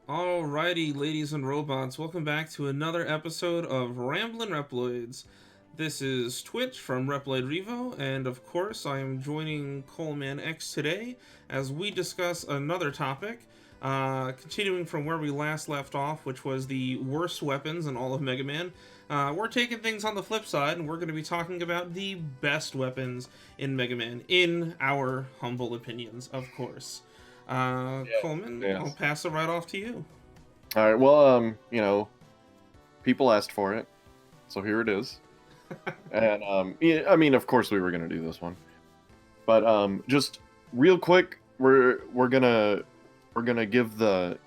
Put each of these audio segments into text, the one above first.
Alrighty, ladies and robots, welcome back to another episode of Ramblin Reploids. This is Twitch from Reploid REVO, and of course, I am joining Coleman X today as we discuss another topic, continuing from where we last left off, which was the worst weapons in all of Mega Man. We're taking things on the flip side, and we're going to be talking about the best weapons in Mega Man, in our humble opinions, of course. Coleman, Yes. I'll pass it right off to you. All right. Well, people asked for it, so here it is. And yeah, I mean, of course, we were gonna do this one, but just real quick, we're gonna give the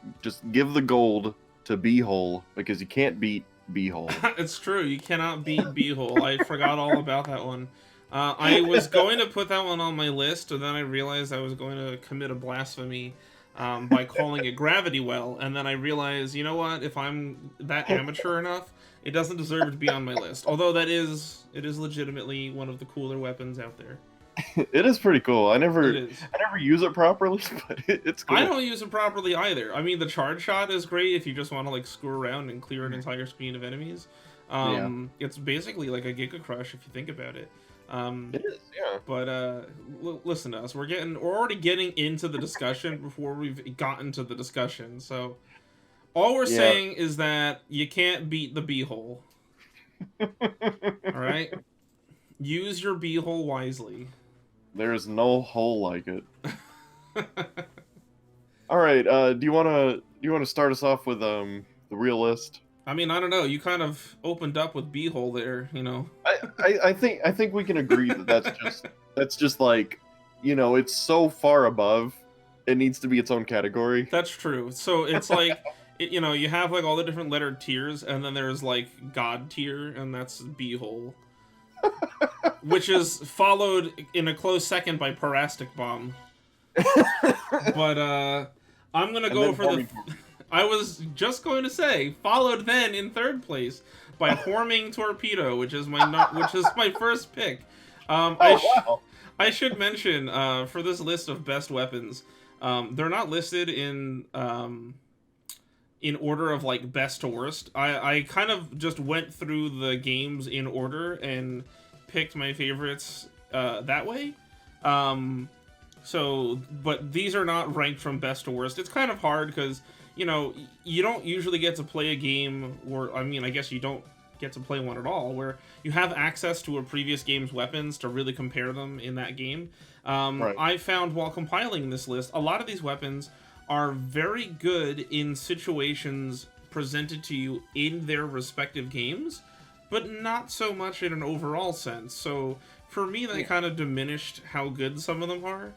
gold to B-hole because you can't beat B-hole. It's true, you cannot beat B-hole. I forgot all about that one. I was going to put that one on my list, and then I realized I was going to commit a blasphemy by calling it Gravity Well, and then I realized, you know what, if I'm that amateur enough, it doesn't deserve to be on my list. Although it is legitimately one of the cooler weapons out there. It is pretty cool. I never use it properly, but it's cool. I don't use it properly either. I mean, the charge shot is great if you just want to like screw around and clear an entire screen of enemies. It's basically like a Giga Crush if you think about it. It is, yeah. But listen to us. We're already getting into the discussion before we've gotten to the discussion. So all we're saying is that you can't beat the B-hole. All right, use your B-hole wisely. There is no hole like it. All right. Do you wanna start us off with the real list? I mean, I don't know. You kind of opened up with B-hole there, you know. I think we can agree that that's just like, it's so far above, it needs to be its own category. That's true. So it's like, you have like all the different lettered tiers, and then there's like God tier, and that's B-hole, which is followed in a close second by Parastic Bomb. But I'm gonna go for the. I was just going to say, followed then in third place by Horming Torpedo, which is my first pick. I should mention for this list of best weapons, they're not listed in order of like best to worst. I kind of just went through the games in order and picked my favorites that way. But these are not ranked from best to worst. It's kind of hard because, you don't usually get to play a game where, I mean, I guess you don't get to play one at all, where you have access to a previous game's weapons to really compare them in that game. Right. I found while compiling this list, a lot of these weapons are very good in situations presented to you in their respective games, but not so much in an overall sense. So for me, that kind of diminished how good some of them are.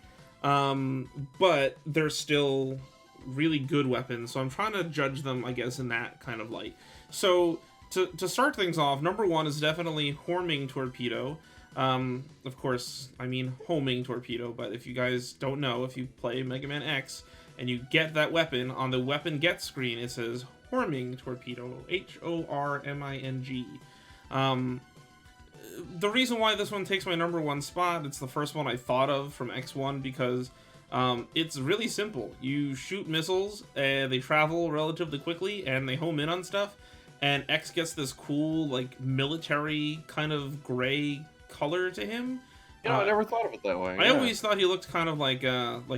But they're still really good weapons, so I'm trying to judge them, I guess, in that kind of light. So to start things off, number one is definitely Horming Torpedo. Of course, I mean Homing Torpedo, but if you guys don't know, if you play Mega Man X and you get that weapon, on the weapon get screen it says Horming Torpedo, Horming. The reason why this one takes my number one spot, it's the first one I thought of from X1, because it's really simple. You shoot missiles, and they travel relatively quickly, and they home in on stuff, and X gets this cool, like, military kind of gray color to him. I never thought of it that way. I always thought he looked kind of like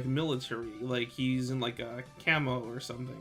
military, like he's in like a camo or something.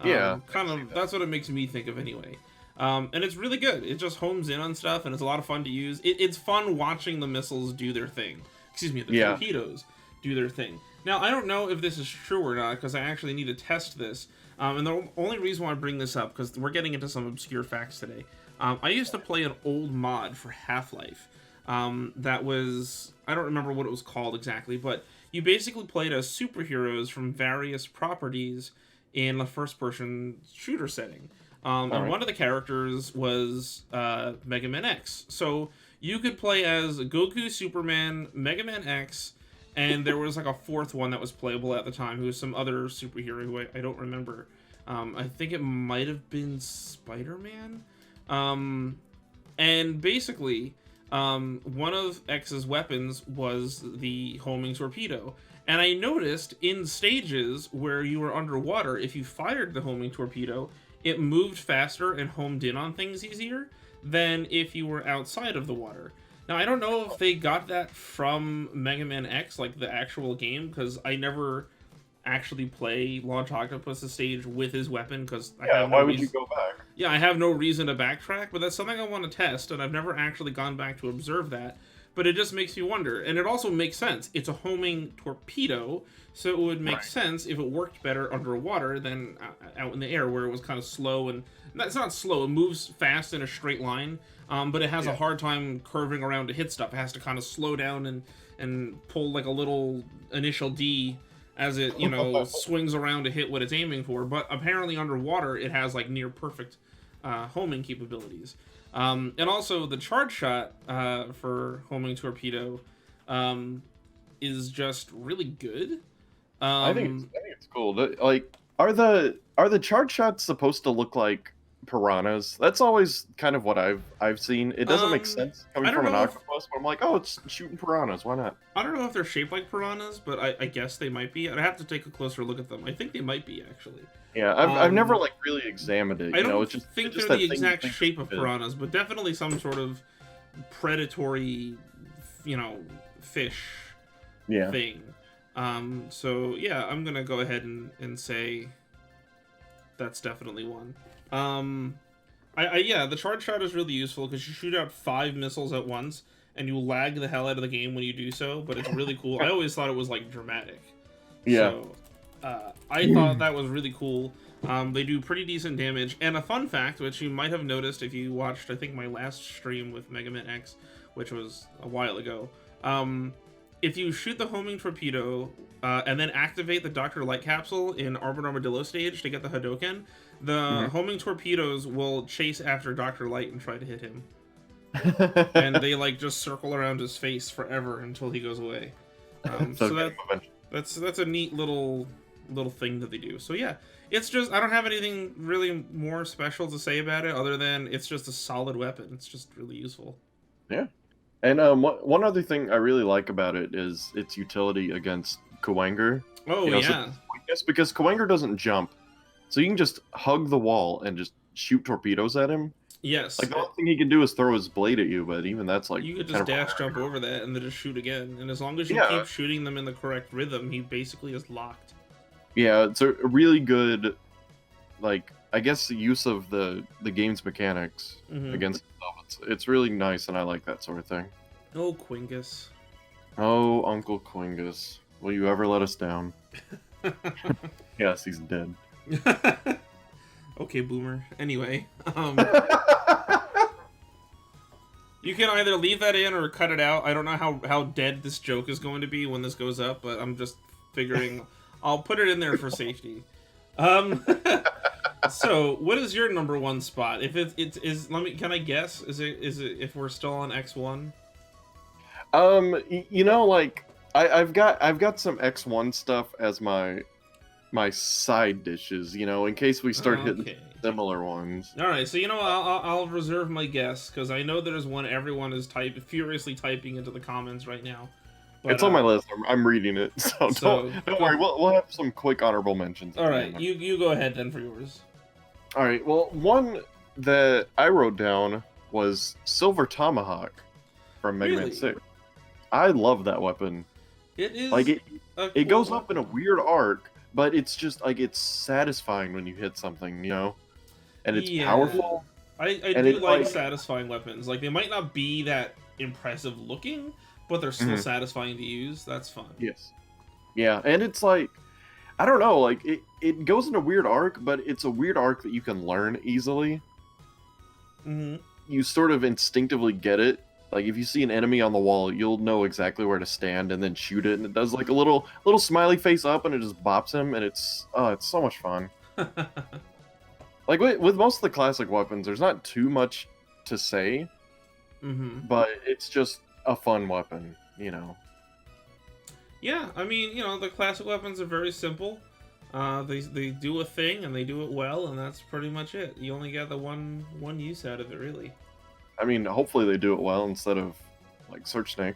That's what it makes me think of anyway. And it's really good. It just homes in on stuff, and it's a lot of fun to use. It's fun watching the missiles do their thing. Excuse me, the torpedoes do their thing. Now, I don't know if this is true or not, because I actually need to test this. And the only reason why I bring this up, because we're getting into some obscure facts today. I used to play an old mod for Half-Life. That was, I don't remember what it was called exactly, but you basically played as superheroes from various properties in a first-person shooter setting. And one of the characters was Mega Man X. So you could play as Goku, Superman, Mega Man X, and there was like a fourth one that was playable at the time, who was some other superhero who I don't remember. I think it might have been Spider-Man. And basically, one of X's weapons was the homing torpedo. And I noticed in stages where you were underwater, if you fired the homing torpedo, it moved faster and homed in on things easier than if you were outside of the water. Now, I don't know if they got that from Mega Man X, like the actual game, because I never actually play Launch Octopus's stage with his weapon, because I have no why would you go back? Yeah, I have no reason to backtrack, but that's something I want to test, and I've never actually gone back to observe that. But it just makes me wonder, and it also makes sense. It's a homing torpedo, so it would make sense if it worked better underwater than out in the air, where it was kind of slow, and it's not slow, it moves fast in a straight line, but it has a hard time curving around to hit stuff. It has to kind of slow down and pull like a little initial D as it, you know, swings around to hit what it's aiming for. But apparently underwater, it has like near perfect homing capabilities. And also the charge shot for homing torpedo is just really good. I think it's cool. Like, are the charge shots supposed to look like piranhas? That's always kind of what I've seen. It doesn't make sense coming from an octopus, but I'm like, oh, it's shooting piranhas. Why not? I don't know if they're shaped like piranhas, but I guess they might be. I'd have to take a closer look at them. I think they might be, actually. Yeah, I've never like really examined it. I don't it's just, think they're the exact shape of piranhas, but definitely some sort of predatory, you know, fish thing. So yeah, I'm gonna go ahead and say that's definitely one. Yeah, the charge shot is really useful because you shoot out 5 missiles at once, and you lag the hell out of the game when you do so. But it's really cool. I always thought it was like dramatic. Yeah. So, I thought that was really cool. They do pretty decent damage. And a fun fact, which you might have noticed if you watched, I think, my last stream with Mega Man X, which was a while ago. If you shoot the homing torpedo and then activate the Dr. Light capsule in Arbor Armadillo stage to get the Hadoken, the homing torpedoes will chase after Dr. Light and try to hit him. And they like just circle around his face forever until he goes away. So that's a neat little thing that they do. So yeah, it's just, I don't have anything really more special to say about it other than it's just a solid weapon. It's just really useful. Yeah. And one other thing I really like about it is its utility against Kuwanger. Oh, yeah. Yes, because Kuwanger doesn't jump. So you can just hug the wall and just shoot torpedoes at him. Yes. Like, the only thing he can do is throw his blade at you, but even that's like... You could just dash jump over that and then just shoot again. And as long as you keep shooting them in the correct rhythm, he basically is locked. Yeah, it's a really good, like, I guess the use of the game's mechanics against itself. It's really nice, and I like that sort of thing. Oh, Quingus. Oh, Uncle Quingus. Will you ever let us down? Yes, he's dead. Okay, Boomer. Anyway, you can either leave that in or cut it out. I don't know how dead this joke is going to be when this goes up, but I'm just figuring I'll put it in there for safety. So, what is your number 1 spot? If it is, can I guess? Is it if we're still on X1? You know, like I've got some X1 stuff as my side dishes, you know, in case we start hitting similar ones. All right, so you know, I'll reserve my guess because I know there's one everyone is furiously typing into the comments right now. But, it's on my list. I'm reading it, so don't worry. We'll have some quick honorable mentions. All right, you go ahead then for yours. All right. Well, one that I wrote down was Silver Tomahawk from Mega Man 6. I love that weapon. It is like it goes up in a weird arc, but it's just like it's satisfying when you hit something, you know, and it's powerful. I do like satisfying weapons. Like, they might not be that impressive looking, but they're still satisfying to use. That's fun. Yes. Yeah, and it's like, I don't know, like it goes in a weird arc, but it's a weird arc that you can learn easily. You sort of instinctively get it. Like, if you see an enemy on the wall, you'll know exactly where to stand and then shoot it, and it does like a little smiley face up, and it just bops him, and it's so much fun. Like, with most of the classic weapons, there's not too much to say, but it's just a fun weapon, you know. Yeah, I mean, you know, the classic weapons are very simple. They do a thing, and they do it well, and that's pretty much it. You only get the one use out of it, really. I mean, hopefully they do it well instead of, like, Search Snake.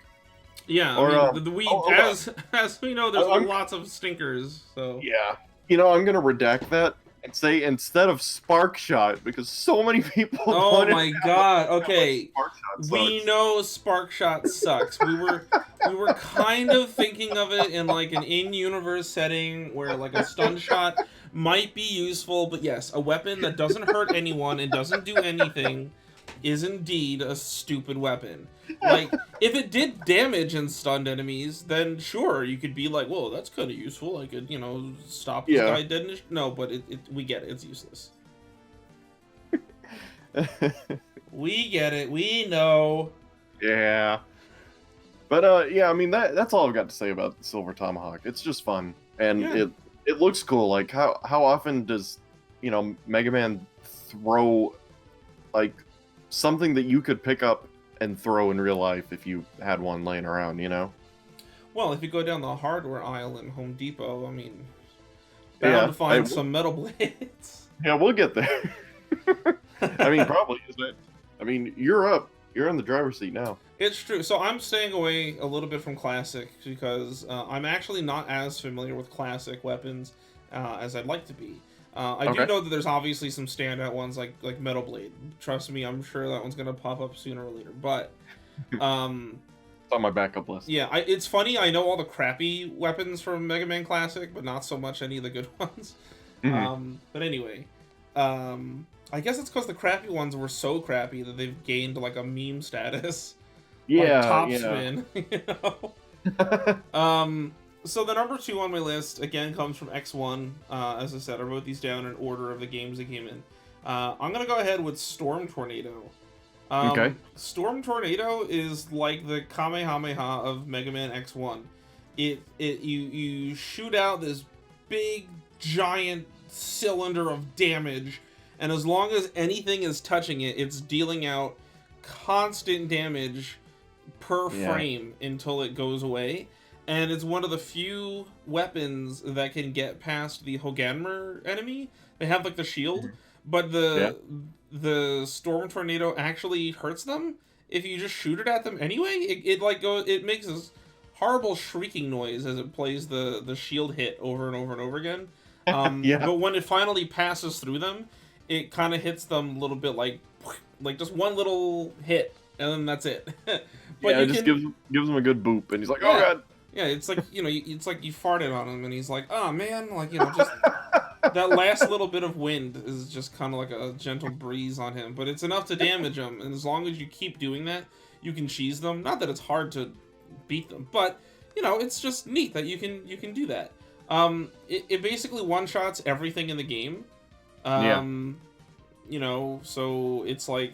Yeah, I Or mean, we oh, as we know, there's I'm, lots of stinkers. So yeah, I'm gonna redact that and say instead of Spark Shot because so many people oh pointed my out god. how much Okay, Spark Shot we sucks. know Spark Shot sucks. We were kind of thinking of it in like an in-universe setting where like a stun shot might be useful, but yes, a weapon that doesn't hurt anyone and doesn't do anything is indeed a stupid weapon. Like, if it did damage and stunned enemies, then sure, you could be like, whoa, that's kind of useful. I could, stop this Yeah. guy dead. No, but we get it. It's useless. We get it. We know. Yeah. But yeah, I mean that's all I've got to say about the Silver Tomahawk. It's just fun, and Yeah. it looks cool. Like how often does Mega Man throw like something that you could pick up and throw in real life if you had one laying around, Well, if you go down the hardware aisle in Home Depot, I mean, bound to find some metal blades. Yeah, we'll get there. I mean, probably, isn't it? I mean, you're up. You're in the driver's seat now. It's true. So I'm staying away a little bit from Classic because I'm actually not as familiar with Classic weapons as I'd like to be. I do know that there's obviously some standout ones like Metal Blade. Trust me, I'm sure that one's gonna pop up sooner or later. But it's on my backup list. Yeah, it's funny. I know all the crappy weapons from Mega Man Classic, but not so much any of the good ones. But anyway, I guess it's because the crappy ones were so crappy that they've gained like a meme status. Yeah, like top spin. So the number 2 on my list again comes from X1. As I said, I wrote these down in order of the games they came in. I'm gonna go ahead with Storm Tornado. Storm Tornado is like the Kamehameha of Mega Man X1. You shoot out this big giant cylinder of damage, and as long as anything is touching it, it's dealing out constant damage per frame until it goes away. And it's one of the few weapons that can get past the Hoganmer enemy. They have like the shield, but the Storm Tornado actually hurts them if you just shoot it at them anyway. It makes this horrible shrieking noise as it plays the shield hit over and over and over again. But when it finally passes through them, it kind of hits them a little bit like just one little hit, and then that's it. But it just gives him a good boop, and he's like, oh god. Yeah, it's like, it's like you farted on him, and he's like, oh man, just that last little bit of wind is just kind of like a gentle breeze on him, but it's enough to damage him, and as long as you keep doing that, you can cheese them. Not that it's hard to beat them, but, it's just neat that you can do that. It basically one-shots everything in the game. So it's, like,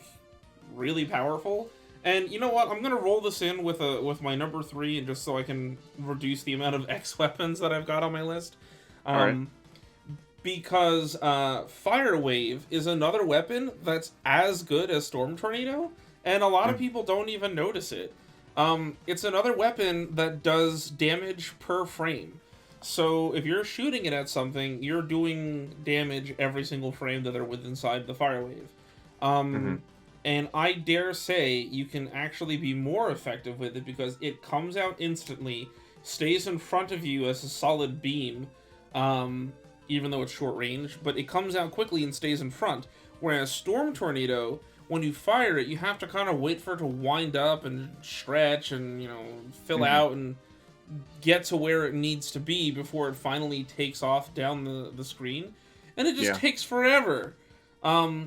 really powerful. And you know what? I'm gonna roll this in with my number 3, and just so I can reduce the amount of X weapons that I've got on my list. Because Fire Wave is another weapon that's as good as Storm Tornado, and a lot of people don't even notice it. It's another weapon that does damage per frame. So if you're shooting it at something, you're doing damage every single frame that they're with inside the Fire Wave. And I dare say you can actually be more effective with it because it comes out instantly, stays in front of you as a solid beam, even though it's short range, but it comes out quickly and stays in front. Whereas Storm Tornado, when you fire it, you have to kind of wait for it to wind up and stretch and, fill out and get to where it needs to be before it finally takes off down the screen. And it just takes forever.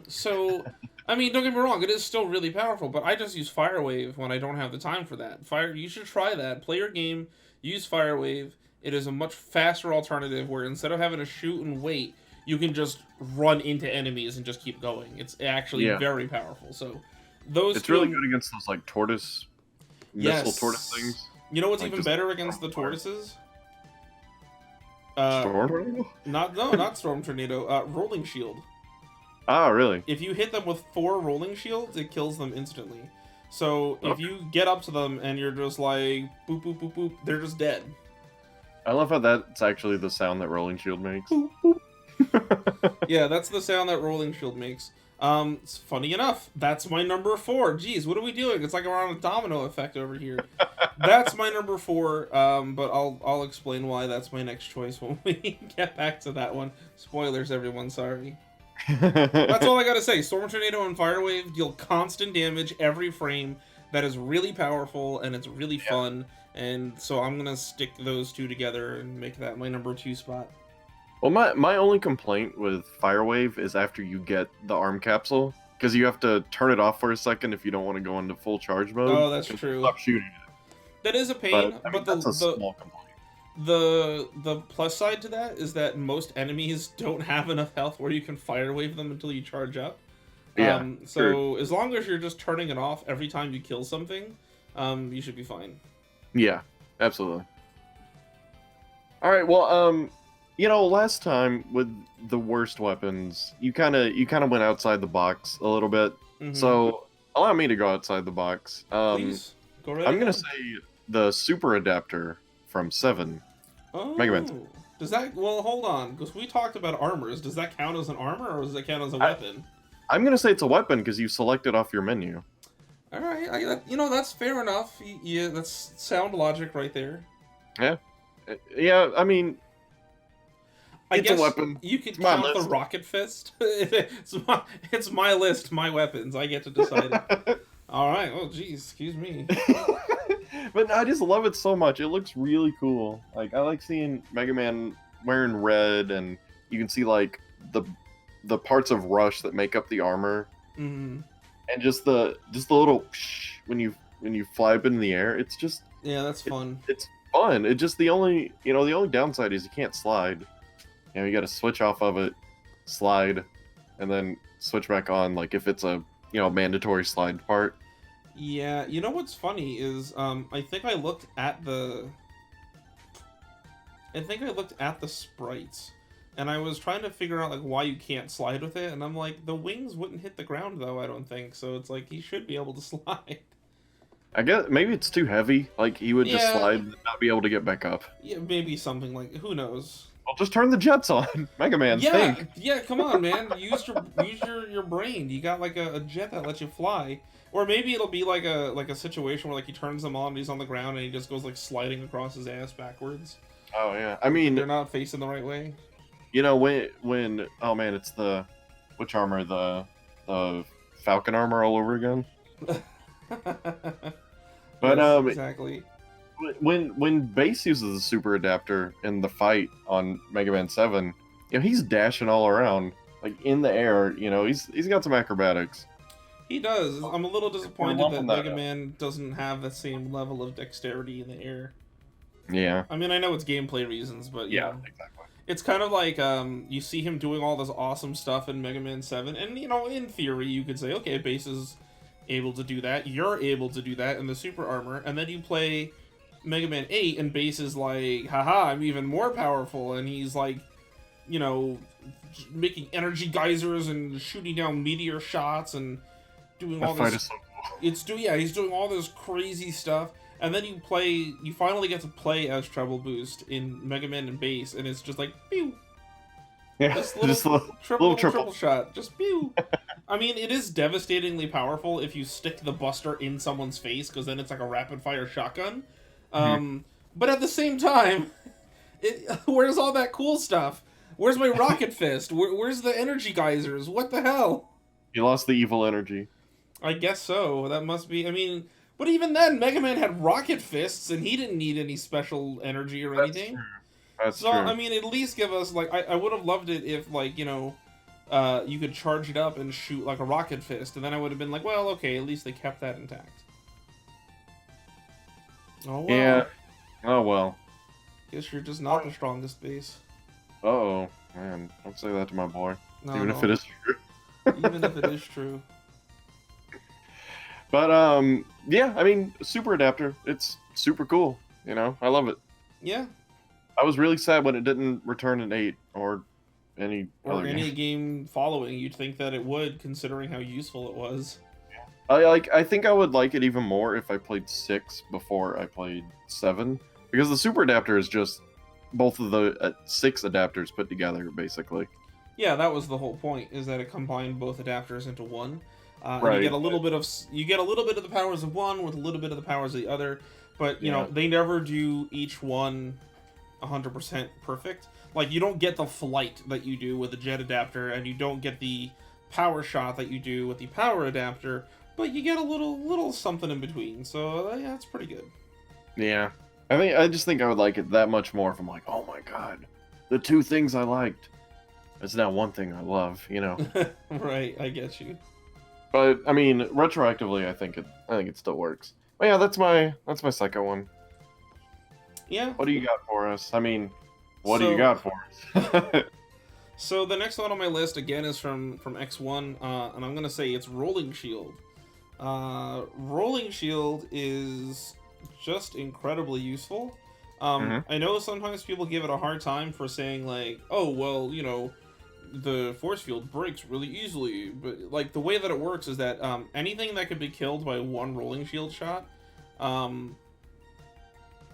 So... I mean, don't get me wrong, it is still really powerful, but I just use Fire Wave when I don't have the time for that. You should try that. Play your game, use Fire Wave. It is a much faster alternative where instead of having to shoot and wait, you can just run into enemies and just keep going. It's actually very powerful. So it's really good against those like missile tortoise things. You know what's even better against the tortoises? Storm Tornado? Not Storm Tornado. Rolling Shield. Ah, really? If you hit them with 4 rolling shields, it kills them instantly. So if you get up to them and you're just like boop boop boop boop, they're just dead. I love how that's actually the sound that Rolling Shield makes. Boop, boop. Yeah, that's the sound that Rolling Shield makes. It's funny enough, that's my number 4. Jeez, what are we doing? It's like we're on a domino effect over here. That's my number 4, but I'll explain why that's my next choice when we get back to that one. Spoilers, everyone, sorry. That's all I gotta say. Storm Tornado and Fire Wave deal constant damage every frame. That is really powerful, and it's really fun, and so I'm gonna stick those two together and make that my number 2 spot. Well, my only complaint with Fire Wave is after you get the arm capsule, because you have to turn it off for a second if you don't want to go into full charge mode. Oh, that's true. Stop shooting it. That is a pain, but that's a small complaint. The plus side to that is that most enemies don't have enough health where you can Fire Wave them until you charge up. Yeah. So as long as you're just turning it off every time you kill something, you should be fine. Yeah, absolutely. All right. Well, you know, last time with the worst weapons, you kind of went outside the box a little bit. Mm-hmm. So allow me to go outside the box. Please go right I'm gonna ahead. say the super adapter from 7. Oh, Mega Man. Does that? Well, hold on, because we talked about armors. Does that count as an armor, or does that count as a weapon? I'm gonna say it's a weapon because you select it off your menu. All right, you know, that's fair enough. Yeah, that's sound logic right there. Yeah, yeah. I mean, I it's guess a weapon. You could It's my count the list. rocket fist. It's my list, my weapons. I get to decide it. All right. Oh, geez, excuse me. But I just love it so much. It looks really cool. Like I like seeing Mega Man wearing red, and you can see like the parts of Rush that make up the armor, and just the little psh, when you fly up in the air. It's just that's fun. It's fun. It just the only downside is you can't slide. You know, you got to switch off of it, slide, and then switch back on. Like if it's a mandatory slide part. Yeah, you know what's funny is I think I looked at the sprites, and I was trying to figure out like why you can't slide with it, and I'm like, the wings wouldn't hit the ground though, I don't think. So it's like he should be able to slide. I guess maybe it's too heavy. Like he would just slide and not be able to get back up. Yeah, maybe something like, who knows. Well, just turn the jets on, Mega Man. Yeah, think. yeah. Come on, man. Use your brain. You got like a jet that lets you fly, or maybe it'll be like a situation where like he turns them on, and he's on the ground, and he just goes like sliding across his ass backwards. Oh yeah. I mean, they're not facing the right way. You know when oh man, it's which armor, the Falcon armor all over again. But yes, exactly. When Base uses the super adapter in the fight on Mega Man 7, he's dashing all around, like in the air. He's got some acrobatics. He does. I'm a little disappointed that Mega Man doesn't have the same level of dexterity in the air. Yeah. I mean, I know it's gameplay reasons, but yeah, exactly. It's kind of like you see him doing all this awesome stuff in Mega Man 7, and in theory you could say, okay, Base is able to do that, you're able to do that in the super armor, and then you play Mega Man 8 and Base is like, haha, I'm even more powerful, and he's like, making energy geysers and shooting down meteor shots and doing all this. Fight is so cool. He's doing all this crazy stuff, and then you finally get to play as Treble Boost in Mega Man and Base, and it's just like, pew. Yeah, just a little triple shot, just pew. I mean, it is devastatingly powerful if you stick the Buster in someone's face, because then it's like a rapid-fire shotgun. But at the same time, where's all that cool stuff? Where's my rocket fist? Where's the energy geysers? What the hell? You lost the evil energy. I guess so. That must be... I mean... But even then, Mega Man had rocket fists, and he didn't need any special energy or anything. That's true. I mean, at least give us, like... I would have loved it if, like, you could charge it up and shoot, like, a rocket fist, and then I would have been like, well, okay, at least they kept that intact. Oh, well. Yeah. Oh, well. Guess you're just not the strongest Base. Uh-oh. Man, don't say that to my boy. No, Even if it is true. Even if it is true. But, yeah, I mean, Super Adapter, it's super cool, I love it. Yeah. I was really sad when it didn't return in 8, or any other any game. game following. You'd think that it would, considering how useful it was. I think I would like it even more if I played 6 before I played 7, because the Super Adapter is just both of the 6 adapters put together, basically. Yeah, that was the whole point, is that it combined both adapters into one. Right. And you get a little bit of the powers of one with a little bit of the powers of the other. but you know they never do each one 100% perfect. Like you don't get the flight that you do with the jet adapter, and you don't get the power shot that you do with the power adapter, but you get a little something in between. So yeah, it's pretty good. Yeah, I just think I would like it that much more if I'm like, oh my god, the two things I liked. It's now one thing I love, you know. Right, I get you. But I mean, retroactively, I think it still works. But yeah, that's my second one. Yeah. What do you got for us? I mean, what do you got for us? So the next one on my list again is from X1, and I'm gonna say it's Rolling Shield. Rolling Shield is just incredibly useful. I know sometimes people give it a hard time for saying like, oh well, you know, the force field breaks really easily, but like the way that it works is that anything that could be killed by one rolling shield shot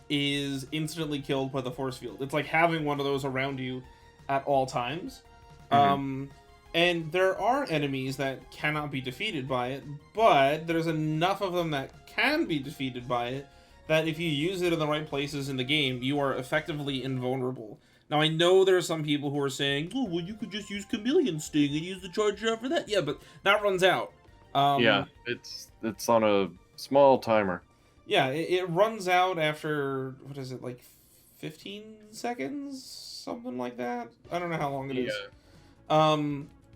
is instantly killed by the force field. It's like having one of those around you at all times. And there are enemies that cannot be defeated by it, but there's enough of them that can be defeated by it that if you use it in the right places in the game, you are effectively invulnerable. Now, I know there are some people who are saying, oh, well, you could just use Chameleon Sting and use the charge shot for that. Yeah, but that runs out. Yeah, it's on a small timer. Yeah, it runs out after, what is it, like 15 seconds? Something like that? I don't know how long it is.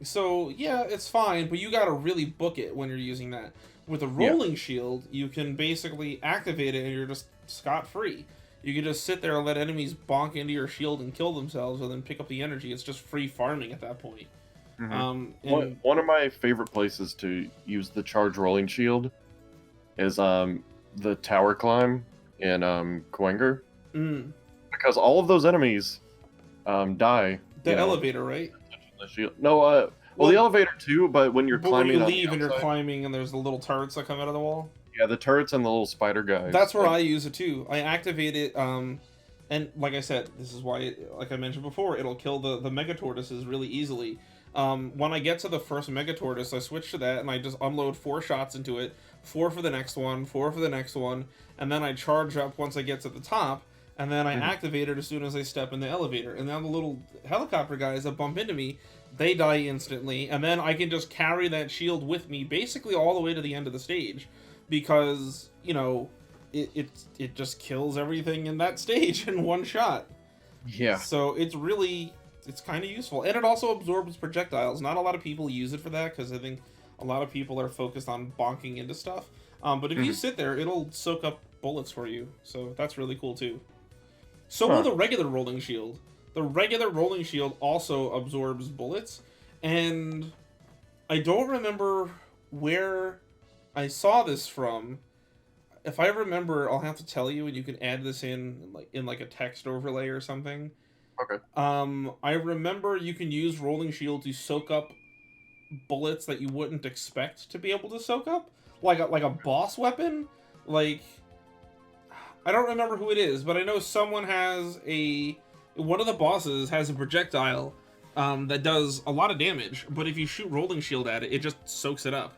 So, yeah, it's fine, but you gotta really book it when you're using that. With a rolling shield, you can basically activate it and you're just scot-free. You can just sit there and let enemies bonk into your shield and kill themselves and then pick up the energy. It's just free farming at that point. One of my favorite places to use the charge rolling shield is the tower climb in Kwenger. Because all of those enemies die. The elevator, right? The shield. No, well, the elevator too, but when you're climbing, when you leave and you're climbing, and there's the little turrets that come out of the wall. Yeah, the turrets and the little spider guys. That's where I use it too. I activate it, and like I said, this is why, like I mentioned before, it'll kill the mega tortoises really easily. When I get to the first mega tortoise, I switch to that, and I just unload 4 shots into it, 4 for the next one, 4 for the next one, and then I charge up once I get to the top, and then I activate it as soon as I step in the elevator. And now the little helicopter guys that bump into me, they die instantly, and then I can just carry that shield with me basically all the way to the end of the stage, because, you know, it just kills everything in that stage in one shot. Yeah. So it's kind of useful, and it also absorbs projectiles. Not a lot of people use it for that, because I think a lot of people are focused on bonking into stuff. But if you sit there, it'll soak up bullets for you, so that's really cool too. So will the regular rolling shield. The regular rolling shield also absorbs bullets, and I don't remember where I saw this from. If I remember, I'll have to tell you, and you can add this in like a text overlay or something. Okay. I remember you can use rolling shield to soak up bullets that you wouldn't expect to be able to soak up, like a boss weapon. Like, I don't remember who it is, but I know someone has one of the bosses has a projectile that does a lot of damage, but if you shoot rolling shield at it, it just soaks it up.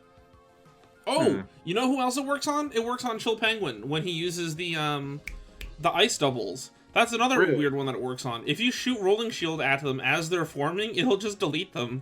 Oh, you know who else it works on? It works on Chill Penguin when he uses the ice doubles. That's another weird one that it works on. If you shoot rolling shield at them as they're forming, it'll just delete them.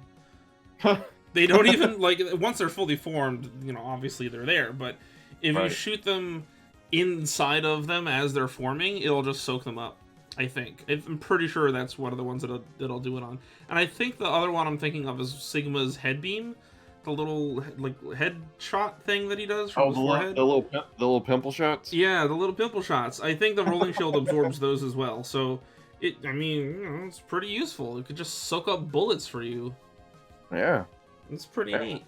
They don't even, like, once they're fully formed, you know, obviously they're there, but if you shoot them inside of them as they're forming, it'll just soak them up, I think. I'm pretty sure that's one of the ones that'll do it on. And I think the other one I'm thinking of is Sigma's head beam. The little, like, head shot thing that he does from his forehead. The little pimple shots? Yeah, the little pimple shots. I think the rolling shield absorbs those as well. So, I mean, you know, it's pretty useful. It could just soak up bullets for you. Yeah. It's pretty neat.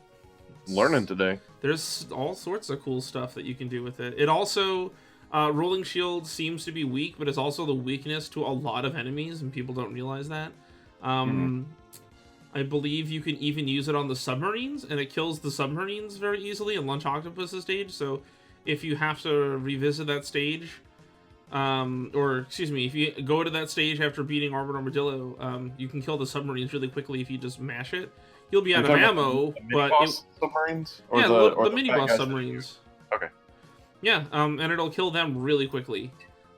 Learning today. There's all sorts of cool stuff that you can do with it. It also, rolling shield seems to be weak, but it's also the weakness to a lot of enemies, and people don't realize that. I believe you can even use it on the submarines, and it kills the submarines very easily in Lunch Octopus's stage. So if you have to revisit that stage, or excuse me, if you go to that stage after beating Arbor Armadillo, you can kill the submarines really quickly if you just mash it. You'll be out of ammo, but submarines, or the mini boss submarines. Okay. Yeah, and it'll kill them really quickly.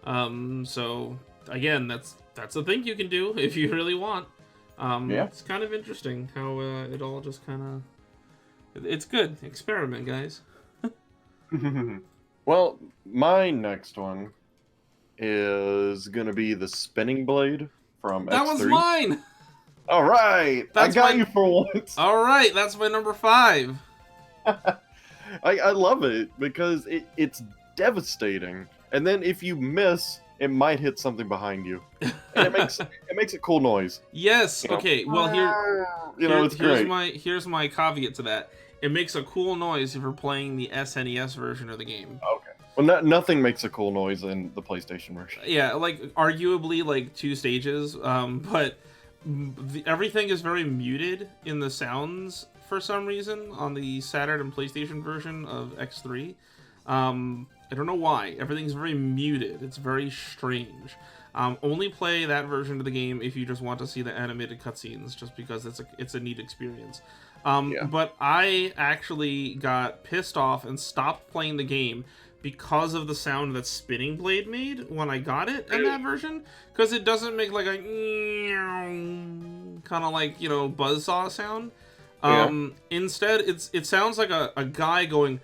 So again, that's a thing you can do if you really want. Yeah. It's kind of interesting how it all just kind of. It's good. Experiment, guys. Well, my next one is gonna be the spinning blade from That X3. was mine. All right, I got you for once. All right, that's my number 5. I love it because it's devastating, and then if you miss, it might hit something behind you, and it makes a cool noise. Yes. You know? Okay. Well, it's great. Here's my caveat to that. It makes a cool noise if you're playing the SNES version of the game. Okay. Well, nothing makes a cool noise in the PlayStation version. Yeah, like arguably like 2 stages, but everything is very muted in the sounds for some reason on the Saturn and PlayStation version of X3. I don't know why. Everything's very muted. It's very strange. Only play that version of the game if you just want to see the animated cutscenes, just because it's a neat experience. But I actually got pissed off and stopped playing the game because of the sound that Spinning Blade made when I got it in that version, because it doesn't make like a kind of like, you know, buzzsaw sound. Instead, it sounds like a guy going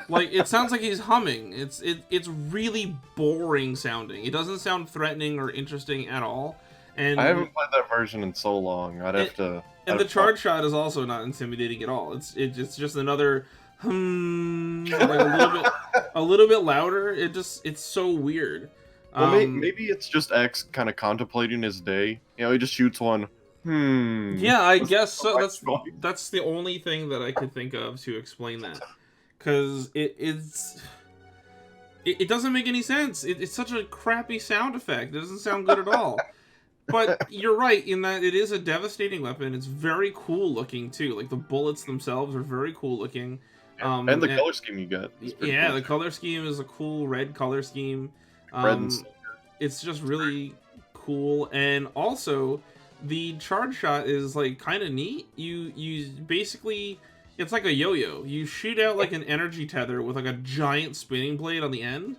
like it sounds like he's humming. It's really boring sounding. It doesn't sound threatening or interesting at all. And I haven't played that version in so long. I'd have to. And the charge shot is also not intimidating at all. It's just another like a little bit louder. It's so weird. Well, maybe it's just X kind of contemplating his day. You know, he just shoots one. Yeah, I guess so. That's the only thing that I could think of to explain that, because it doesn't make any sense. It's such a crappy sound effect. It doesn't sound good at all. But you're right in that it is a devastating weapon. It's very cool looking too. Like the bullets themselves are very cool looking. And the color scheme you get. Yeah, cool. The color scheme is a cool red color scheme. Red and silver. It's just really cool, and also the charge shot is like kind of neat. You basically, it's like a yo-yo. You shoot out like an energy tether with like a giant spinning blade on the end.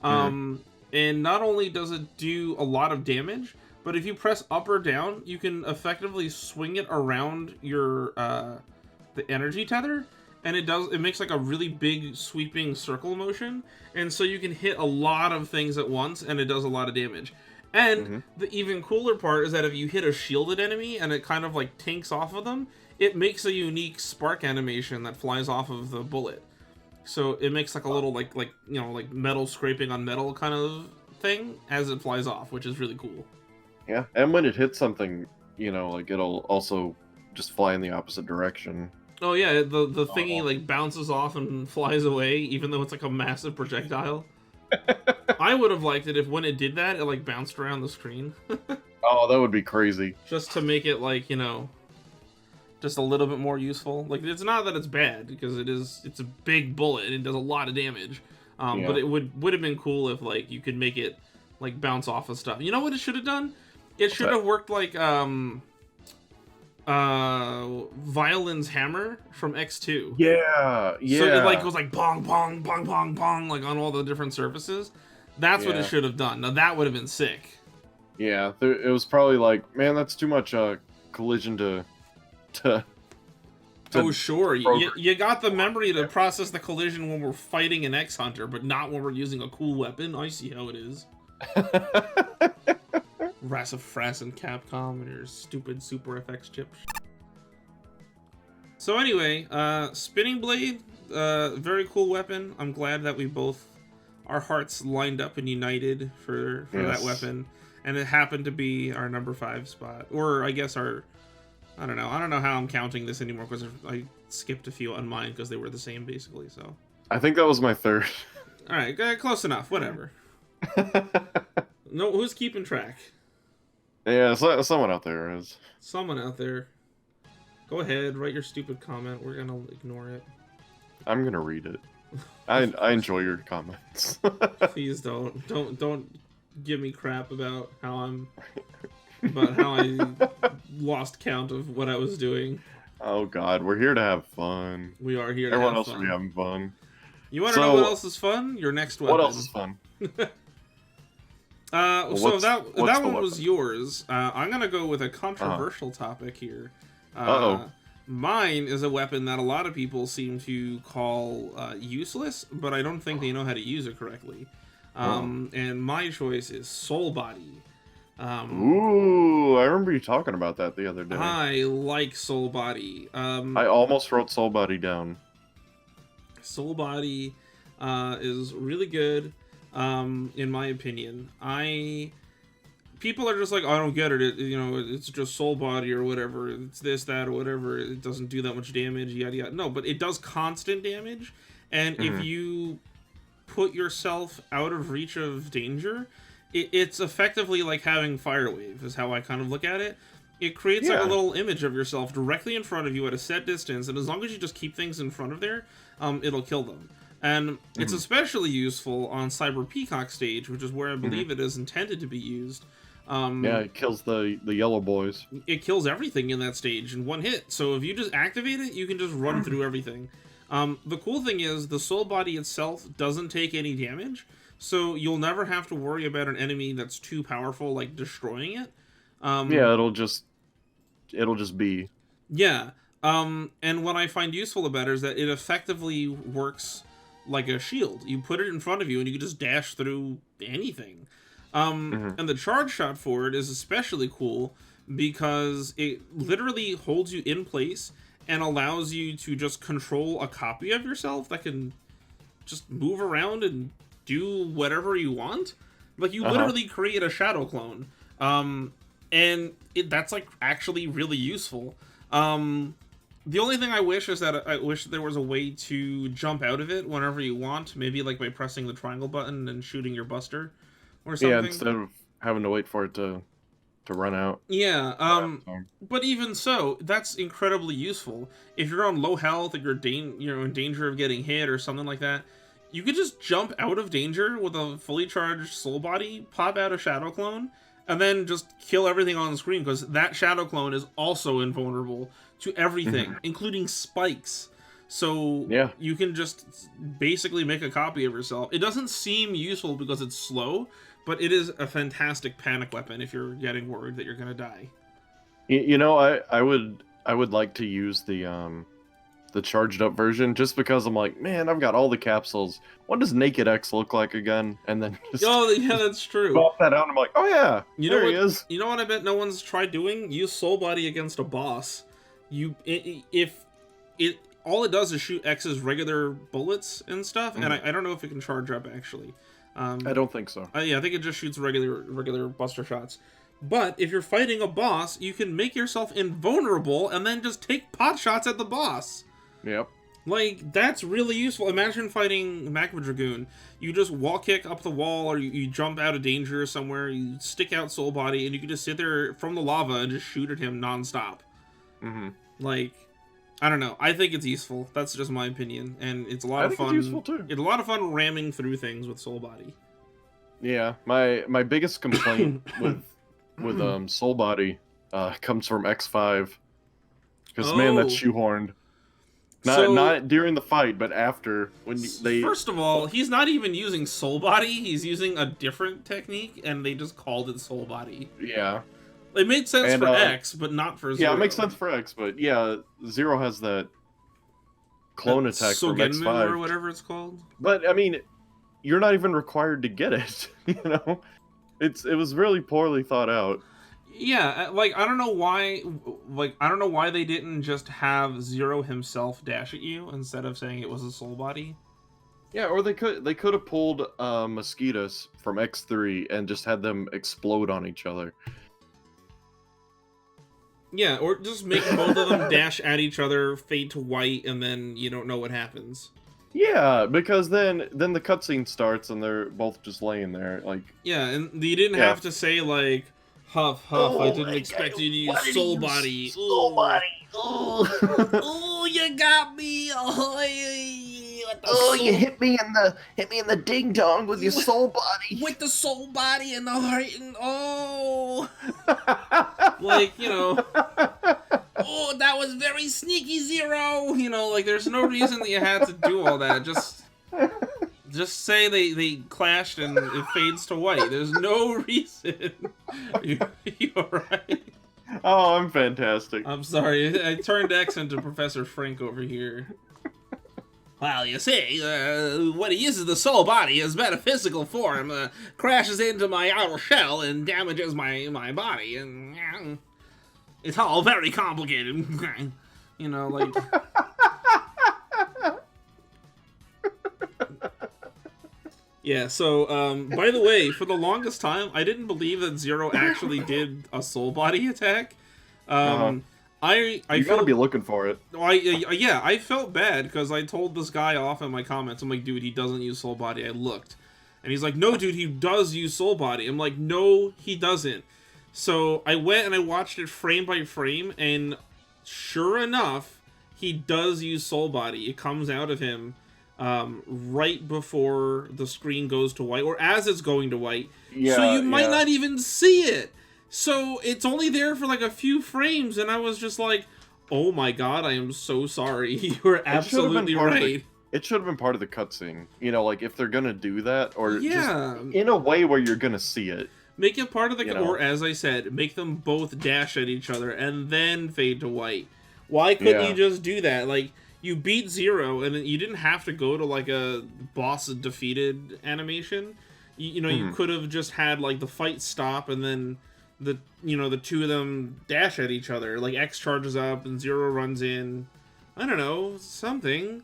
And not only does it do a lot of damage, but if you press up or down, you can effectively swing it around your the energy tether, and it makes like a really big sweeping circle motion, and so you can hit a lot of things at once, and it does a lot of damage. And the even cooler part is that if you hit a shielded enemy and it kind of like tanks off of them, it makes a unique spark animation that flies off of the bullet. So it makes like a little like you know, like metal scraping on metal kind of thing as it flies off, which is really cool. Yeah, and when it hits something, you know, like it'll also just fly in the opposite direction. Oh yeah, the thingy like bounces off and flies away, even though it's like a massive projectile. I would have liked it if when it did that, it like bounced around the screen. Oh, that would be crazy. Just to make it like, you know, just a little bit more useful. Like, it's not that it's bad, because it's a big bullet and it does a lot of damage. But it would have been cool if like you could make it like bounce off of stuff. You know what it should have done? It should have worked like Violin's hammer from X2. Yeah. So it like goes like pong pong pong pong pong like on all the different surfaces. That's what it should have done. Now that would have been sick. Yeah, it was probably like, man, that's too much collision to oh sure, you got the memory to process the collision when we're fighting an X Hunter, but not when we're using a cool weapon. I see how it is. Frass and Capcom and your stupid Super FX chips. So anyway, Spinning Blade, very cool weapon. I'm glad that we both, our hearts lined up and united for that weapon, and it happened to be our number 5 spot, or I guess our, I don't know how I'm counting this anymore, because I skipped a few on mine because they were the same basically. So I think that was my 3rd. All right, close enough. Whatever. No, who's keeping track? Yeah, someone out there is. Someone out there. Go ahead, write your stupid comment. We're gonna ignore it. I'm gonna read it. I enjoy your comments. Please don't give me crap about how I lost count of what I was doing. Oh God, we're here to have fun. We are here to Everyone have else fun. will be having fun. You want to know what else is fun? Your next weapon. What else is fun? So that one was yours. I'm gonna go with a controversial topic here. Mine is a weapon that a lot of people seem to call useless, but I don't think they know how to use it correctly. And my choice is Soul Body. Ooh, I remember you talking about that the other day. I like Soul Body. I almost wrote Soul Body down. Soul Body is really good, in my opinion. People are just like, I don't get it. It's just Soul Body or whatever. It's this, that, or whatever. It doesn't do that much damage, yada, yada. No, but it does constant damage. And if you put yourself out of reach of danger, it's effectively like having Fire Wave, is how I kind of look at it. It creates like a little image of yourself directly in front of you at a set distance. And as long as you just keep things in front of there, it'll kill them. And it's especially useful on Cyber Peacock stage, which is where I believe it is intended to be used. Yeah, it kills the yellow boys. It kills everything in that stage in one hit. So if you just activate it, you can just run through everything. The cool thing is the Soul Body itself doesn't take any damage, so you'll never have to worry about an enemy that's too powerful, like destroying it. Yeah, it'll just be. Yeah. And what I find useful about it is that it effectively works like a shield. You put it in front of you and you can just dash through anything. And the charge shot for it is especially cool because it literally holds you in place and allows you to just control a copy of yourself that can just move around and do whatever you want. Like, you literally create a shadow clone. And that's, like, actually really useful. The only thing I wish is that I wish there was a way to jump out of it whenever you want. Maybe, like, by pressing the triangle button and shooting your buster. Or something. Yeah, instead of having to wait for it to run out. Yeah, but even so, that's incredibly useful. If you're on low health, or you're in danger of getting hit or something like that, you could just jump out of danger with a fully charged Soul Body, pop out a Shadow Clone, and then just kill everything on the screen, because that Shadow Clone is also invulnerable to everything, including spikes. So you can just basically make a copy of yourself. It doesn't seem useful because it's slow, but it is a fantastic panic weapon if you're getting worried that you're gonna die. You know, I would like to use the charged up version just because I'm like, man, I've got all the capsules. What does Naked X look like again? And then just yeah, that's true. Pop that out, and I'm like, oh yeah, there he is. You know what I bet no one's tried doing? Use Soul Body against a boss. All it does is shoot X's regular bullets and stuff, and I don't know if it can charge up, actually. I don't think so. Yeah, I think it just shoots regular buster shots. But if you're fighting a boss, you can make yourself invulnerable and then just take pot shots at the boss. Yep. Like, that's really useful. Imagine fighting Magma Dragoon. You just wall kick up the wall, or you jump out of danger somewhere, you stick out Soul Body, and you can just sit there from the lava and just shoot at him nonstop. Like, I don't know. I think it's useful. That's just my opinion, and it's a lot of fun. It's useful too. It's a lot of fun ramming through things with Soul Body. Yeah, my biggest complaint with Soul Body comes from X5, because man, that's shoehorned. Not during the fight, but after they. First of all, he's not even using Soul Body. He's using a different technique, and they just called it Soul Body. Yeah. It made sense for X, but not for Zero. Yeah, it makes sense for X, but yeah, Zero has that clone attack from X5 or whatever it's called. But I mean, you're not even required to get it. You know, it was really poorly thought out. Yeah, like I don't know why they didn't just have Zero himself dash at you instead of saying it was a Soul Body. Yeah, or they could have pulled Mosquitoes from X3 and just had them explode on each other. Yeah, or just make both of them dash at each other, fade to white, and then you don't know what happens. Yeah, because then the cutscene starts and they're both just laying there, like. Yeah, and you didn't have to say like, "Huff, huff." I didn't expect you to use Soul Body. Soul Body. Oh, you got me. You hit me in the ding dong with your Soul Body. With the Soul Body and the heart, and like, you know. oh, that was very sneaky, Zero. You know, like there's no reason that you had to do all that. Just say they clashed and it fades to white. There's no reason. You alright? Oh, I'm fantastic. I'm sorry. I turned X into Professor Frank over here. Well, you see, when he uses the soul body, his metaphysical form crashes into my outer shell and damages my body, and it's all very complicated. You know, like... Yeah, so, by the way, for the longest time, I didn't believe that Zero actually did a soul body attack. You gotta be looking for it. Yeah, I felt bad because I told this guy off in my comments. I'm like, dude, he doesn't use soul body. I looked. And he's like, no, dude, he does use soul body. I'm like, no, he doesn't. So I went and I watched it frame by frame, and sure enough, he does use soul body. It comes out of him right before the screen goes to white, or as it's going to white. Yeah, so you might not even see it. So it's only there for like a few frames, and I was just like, oh my god, I am so sorry. You were absolutely right. It should have been part of the cutscene. You know, like if they're gonna do that, or just in a way where you're gonna see it. Make it part of the, or as I said, make them both dash at each other and then fade to white. Why couldn't you just do that? Like, you beat Zero, and you didn't have to go to like a boss defeated animation. You know, you could have just had like the fight stop, and then the two of them dash at each other. Like X charges up and Zero runs in. I don't know, something.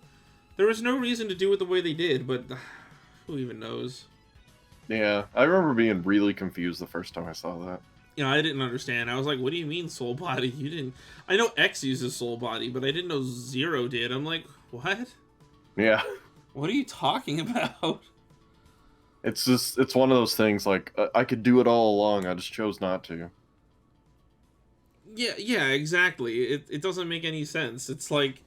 There was no reason to do it the way they did, but who even knows? Yeah, I remember being really confused the first time I saw that. You know, I didn't understand. I was like, what do you mean soul body? You didn't... I know X uses soul body, but I didn't know Zero did. I'm like, what? Yeah. What are you talking about? It's just, it's one of those things, like, I could do it all along, I just chose not to. Yeah, exactly. It doesn't make any sense. It's like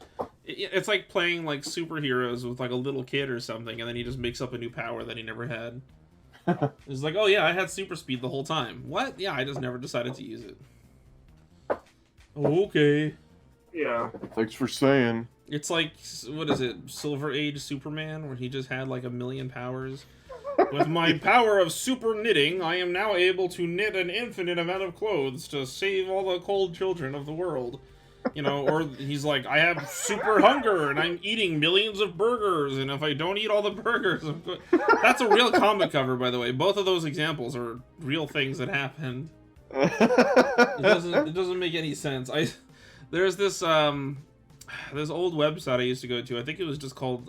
playing, like, superheroes with, like, a little kid or something, and then he just makes up a new power that he never had. It's like, oh yeah, I had super speed the whole time. What? Yeah, I just never decided to use it. Okay. Yeah. Thanks for saying. It's like, what is it, Silver Age Superman, where he just had like 1,000,000 powers. With my power of super knitting, I am now able to knit an infinite amount of clothes to save all the cold children of the world. You know, or he's like, I have super hunger, and I'm eating millions of burgers, and if I don't eat all the burgers, I'm good. That's a real comic cover, by the way. Both of those examples are real things that happened. It doesn't make any sense. There's this this old website I used to go to. I think it was just called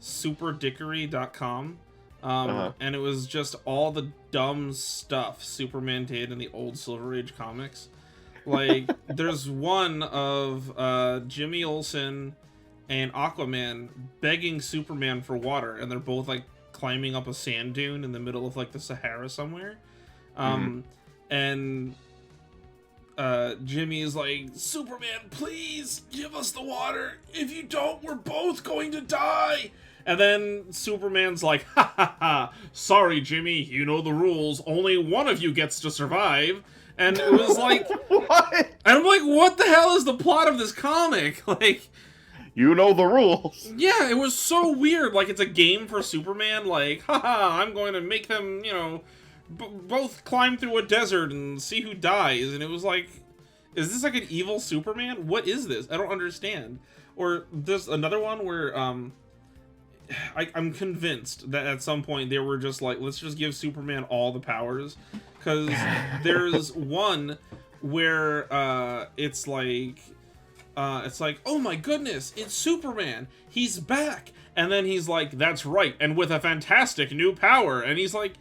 superdickery.com. And it was just all the dumb stuff Superman did in the old Silver Age comics. Like, there's one of Jimmy Olsen and Aquaman begging Superman for water, and they're both like climbing up a sand dune in the middle of like the Sahara somewhere. And Jimmy is like, Superman, please give us the water. If you don't, we're both going to die. And then Superman's like, ha ha ha, sorry, Jimmy, you know the rules. Only one of you gets to survive. And it was like, what? And I'm like, what the hell is the plot of this comic? Like, you know the rules. Yeah, it was so weird. Like, it's a game for Superman. Like, haha, I'm going to make them, you know, both climb through a desert and see who dies. And it was like, is this like an evil Superman? What is this? I don't understand. Or there's another one where, I'm convinced that at some point they were just like, let's just give Superman all the powers. Because there's one where it's like, oh my goodness, it's Superman. He's back. And then he's like, that's right. And with a fantastic new power. And he's like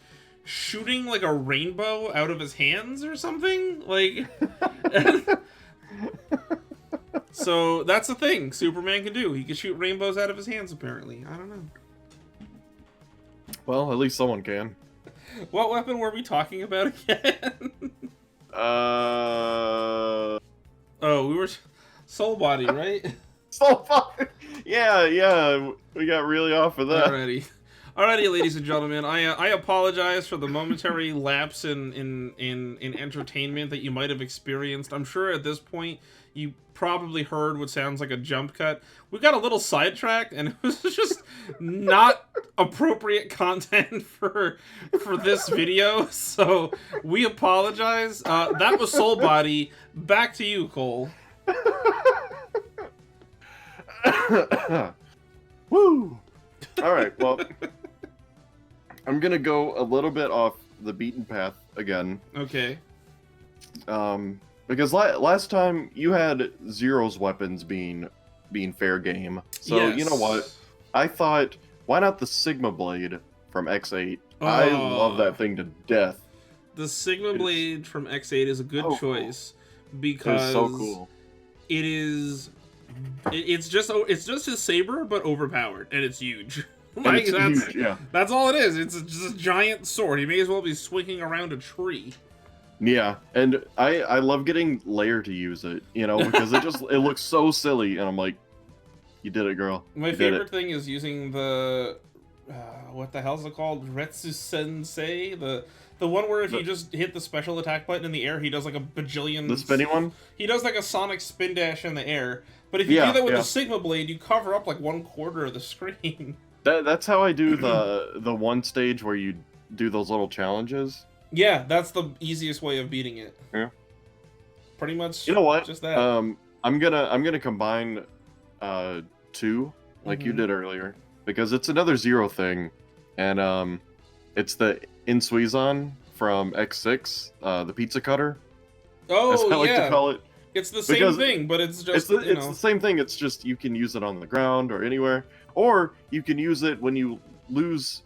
shooting like a rainbow out of his hands or something. Like, so that's the thing Superman can do. He can shoot rainbows out of his hands, apparently. I don't know. Well, at least someone can. What weapon were we talking about again? Oh, we were Soul Body, right? Soul Body. Yeah, we got really off of that. Alrighty. Alrighty, ladies and gentlemen, I apologize for the momentary lapse in entertainment that you might have experienced. I'm sure at this point you probably heard what sounds like a jump cut. We got a little sidetracked, and it was just not appropriate content for this video. So we apologize. That was Soul Body. Back to you, Cole. Woo! All right, well, I'm gonna go a little bit off the beaten path again. Okay. Because last time you had Zero's weapons being fair game. So yes. You know what? I thought, why not the Sigma Blade from X8? I love that thing to death. The Sigma Blade from X8 is a good choice because it's so cool. It is. It's just a saber, but overpowered, and it's huge. Like, it's huge, yeah. That's all it is. It's just a giant sword. You may as well be swinging around a tree. Yeah, and I love getting Lair to use it, you know, because it looks so silly, and I'm like, you did it, girl. My favorite thing is using the what the hell's it called? Retsu Sensei, the one where if you just hit the special attack button in the air, he does like a bajillion. The spinning one. He does like a sonic spin dash in the air. But if you do that with the Sigma Blade, you cover up like 1/4 of the screen. That's how I do the one stage where you do those little challenges. Yeah, that's the easiest way of beating it. Yeah. Pretty much. You know what? Just that. I'm gonna combine two like you did earlier because it's another Zero thing, and it's the Insuizan from X6, the pizza cutter. Oh, That's how I like to call it. It's the same thing, but it's just it's the same thing. It's just you can use it on the ground or anywhere, or you can use it when you lose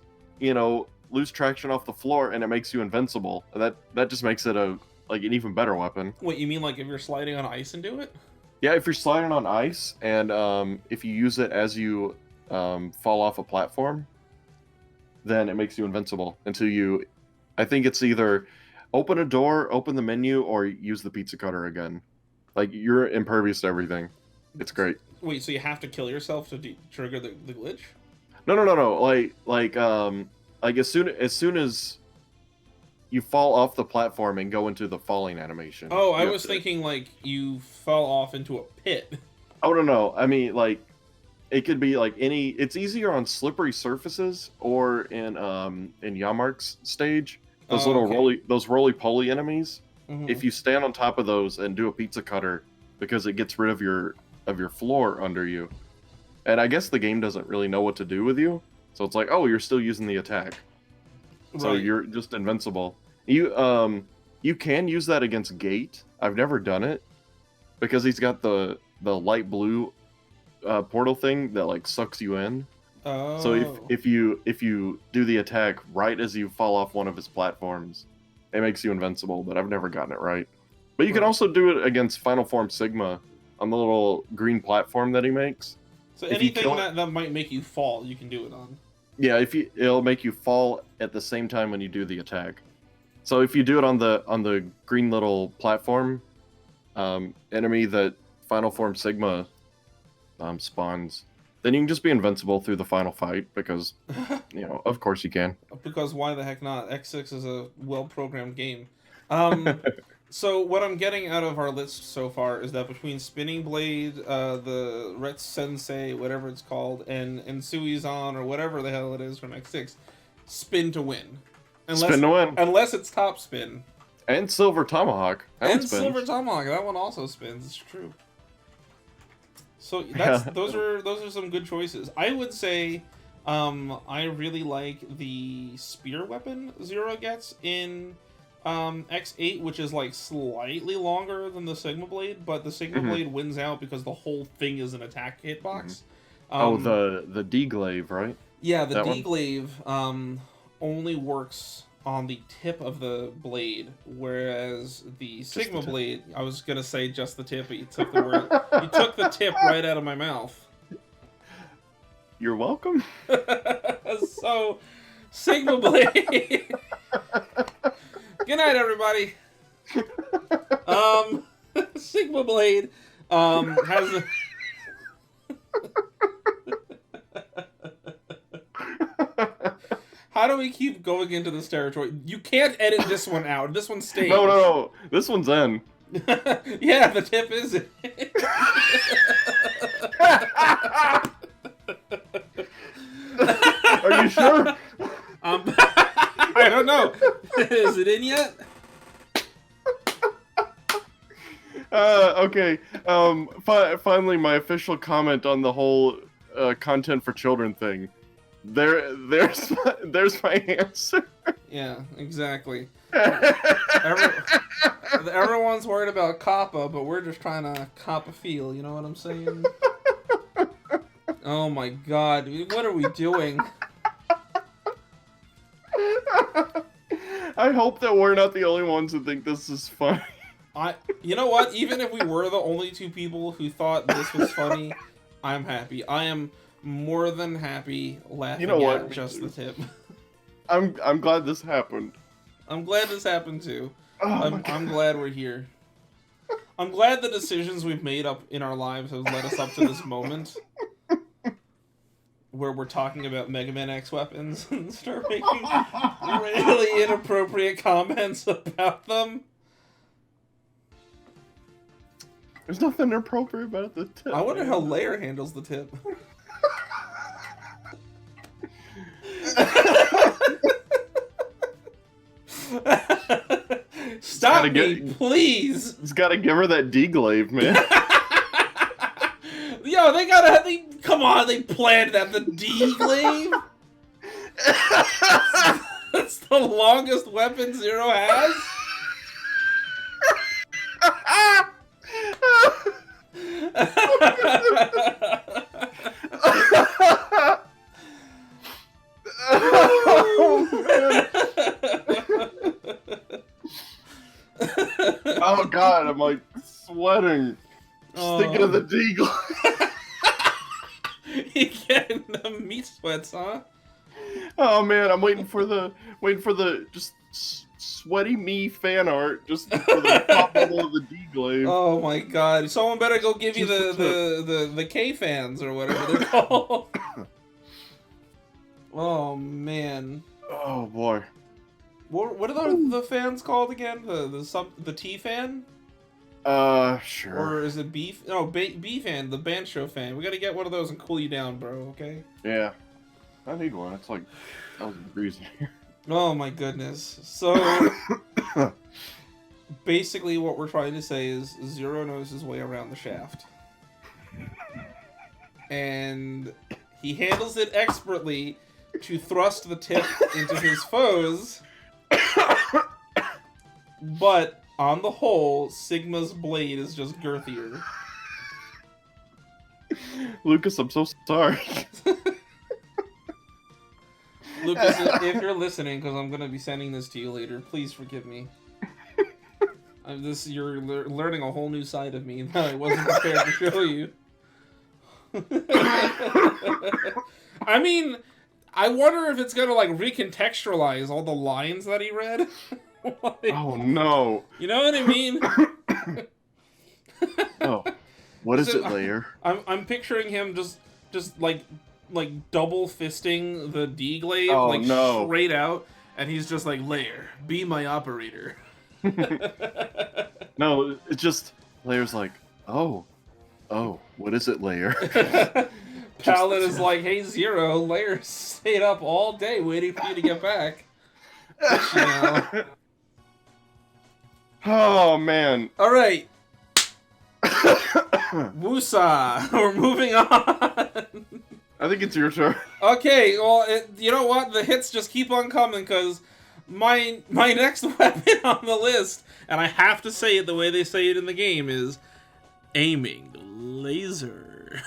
traction off the floor, and it makes you invincible. That just makes it an even better weapon. Wait, you mean like if you're sliding on ice and do it? Yeah, if you're sliding on ice, and if you use it as you fall off a platform, then it makes you invincible until you. I think it's either open a door, open the menu, or use the pizza cutter again. Like, you're impervious to everything. It's great. Wait, so you have to kill yourself to trigger the glitch? No. Like as soon as you fall off the platform and go into the falling animation. Oh, I was thinking like you fell off into a pit. Oh no. I mean, like, it could be like any. It's easier on slippery surfaces or in Yamark's stage. Those roly-poly enemies. Mm-hmm. If you stand on top of those and do a pizza cutter, because it gets rid of your floor under you, and I guess the game doesn't really know what to do with you, so it's like, oh, you're still using the attack, so you're just invincible. You can use that against Gate. I've never done it because he's got the light blue portal thing that like sucks you in. Oh. So if you do the attack right as you fall off one of his platforms, it makes you invincible, but I've never gotten it right. But you can also do it against Final Form Sigma on the little green platform that he makes. So anything that might make you fall, you can do it on. Yeah, it'll make you fall at the same time when you do the attack. So if you do it on the green little platform enemy that Final Form Sigma spawns, then you can just be invincible through the final fight because, of course you can. Because why the heck not? X6 is a well-programmed game. So what I'm getting out of our list so far is that between Spinning Blade, the Retsu Sensei, whatever it's called, and Suizan or whatever the hell it is from X6, spin to win. Unless it's top spin. And Silver Tomahawk. Silver Tomahawk. That one also spins. It's true. So those are some good choices. I would say I really like the spear weapon Zero gets in X8, which is like slightly longer than the Sigma Blade, but the Sigma Blade wins out because the whole thing is an attack hitbox. The D-Glaive, right? Yeah, the D-Glaive only works on the tip of the blade, whereas the Sigma Blade, I was gonna say just the tip, but you took the tip right out of my mouth. You're welcome. So, Sigma Blade. Good night, everybody. Sigma Blade has a... How do we keep going into this territory? You can't edit this one out. This one stays. No. This one's in. Yeah, the tip is it. Are you sure? I don't know. Is it in yet? Okay. Finally, my official comment on the whole content for children thing. There's my answer. Yeah, exactly. Everyone's worried about COPPA, but we're just trying to cop a feel. You know what I'm saying? Oh my God, what are we doing? I hope that we're not the only ones who think this is funny. You know what? Even if we were the only two people who thought this was funny, I'm happy. I am more than happy laughing at just the tip. I'm glad this happened. I'm glad this happened too. Oh I'm glad we're here. I'm glad the decisions we've made up in our lives have led us up to this moment where we're talking about Mega Man X weapons and start making really inappropriate comments about them. There's nothing inappropriate about the tip. I wonder how Lair handles the tip. Stop me, please! He's gotta give her that D-glaive, man. Yo, come on, they planned that, the D-glaive? That's the longest weapon Zero has? Oh God, I'm like sweating. Just thinking of the D-glaive. You getting the meat sweats, huh? Oh man, I'm waiting for the just sweaty me fan art just for the top level of the D-glaive. Oh my God! Someone better go give you the K fans or whatever they're called. Oh man. Oh boy. What are the fans called again? The T fan? Sure. Or is it B? No, B fan, the Bancho fan. We gotta get one of those and cool you down, bro. Okay. Yeah. I need one. It's like 1,000 degrees in here. Oh my goodness. So basically, what we're trying to say is Zero knows his way around the shaft, and he handles it expertly to thrust the tip into his foes. But on the whole, Sigma's blade is just girthier. Lucas, I'm so sorry. Lucas, if you're listening, because I'm gonna be sending this to you later, please forgive me. You're learning a whole new side of me that I wasn't prepared to show you. I mean, I wonder if it's gonna like recontextualize all the lines that he read. Like, oh no! You know what I mean? Oh, what is it, Lair? I'm picturing him just like double fisting the D-glaive, straight out, and he's just like, Lair, be my operator. No, it's just Lair's like, oh, what is it, Lair? Paladin is like, hey Zero, Lair stayed up all day waiting for you to get back. But, you know. Oh man! All right. Woosa, we're moving on. I think it's your turn. Okay, well, you know what? The hits just keep on coming, because my next weapon on the list, and I have to say it the way they say it in the game, is aiming laser.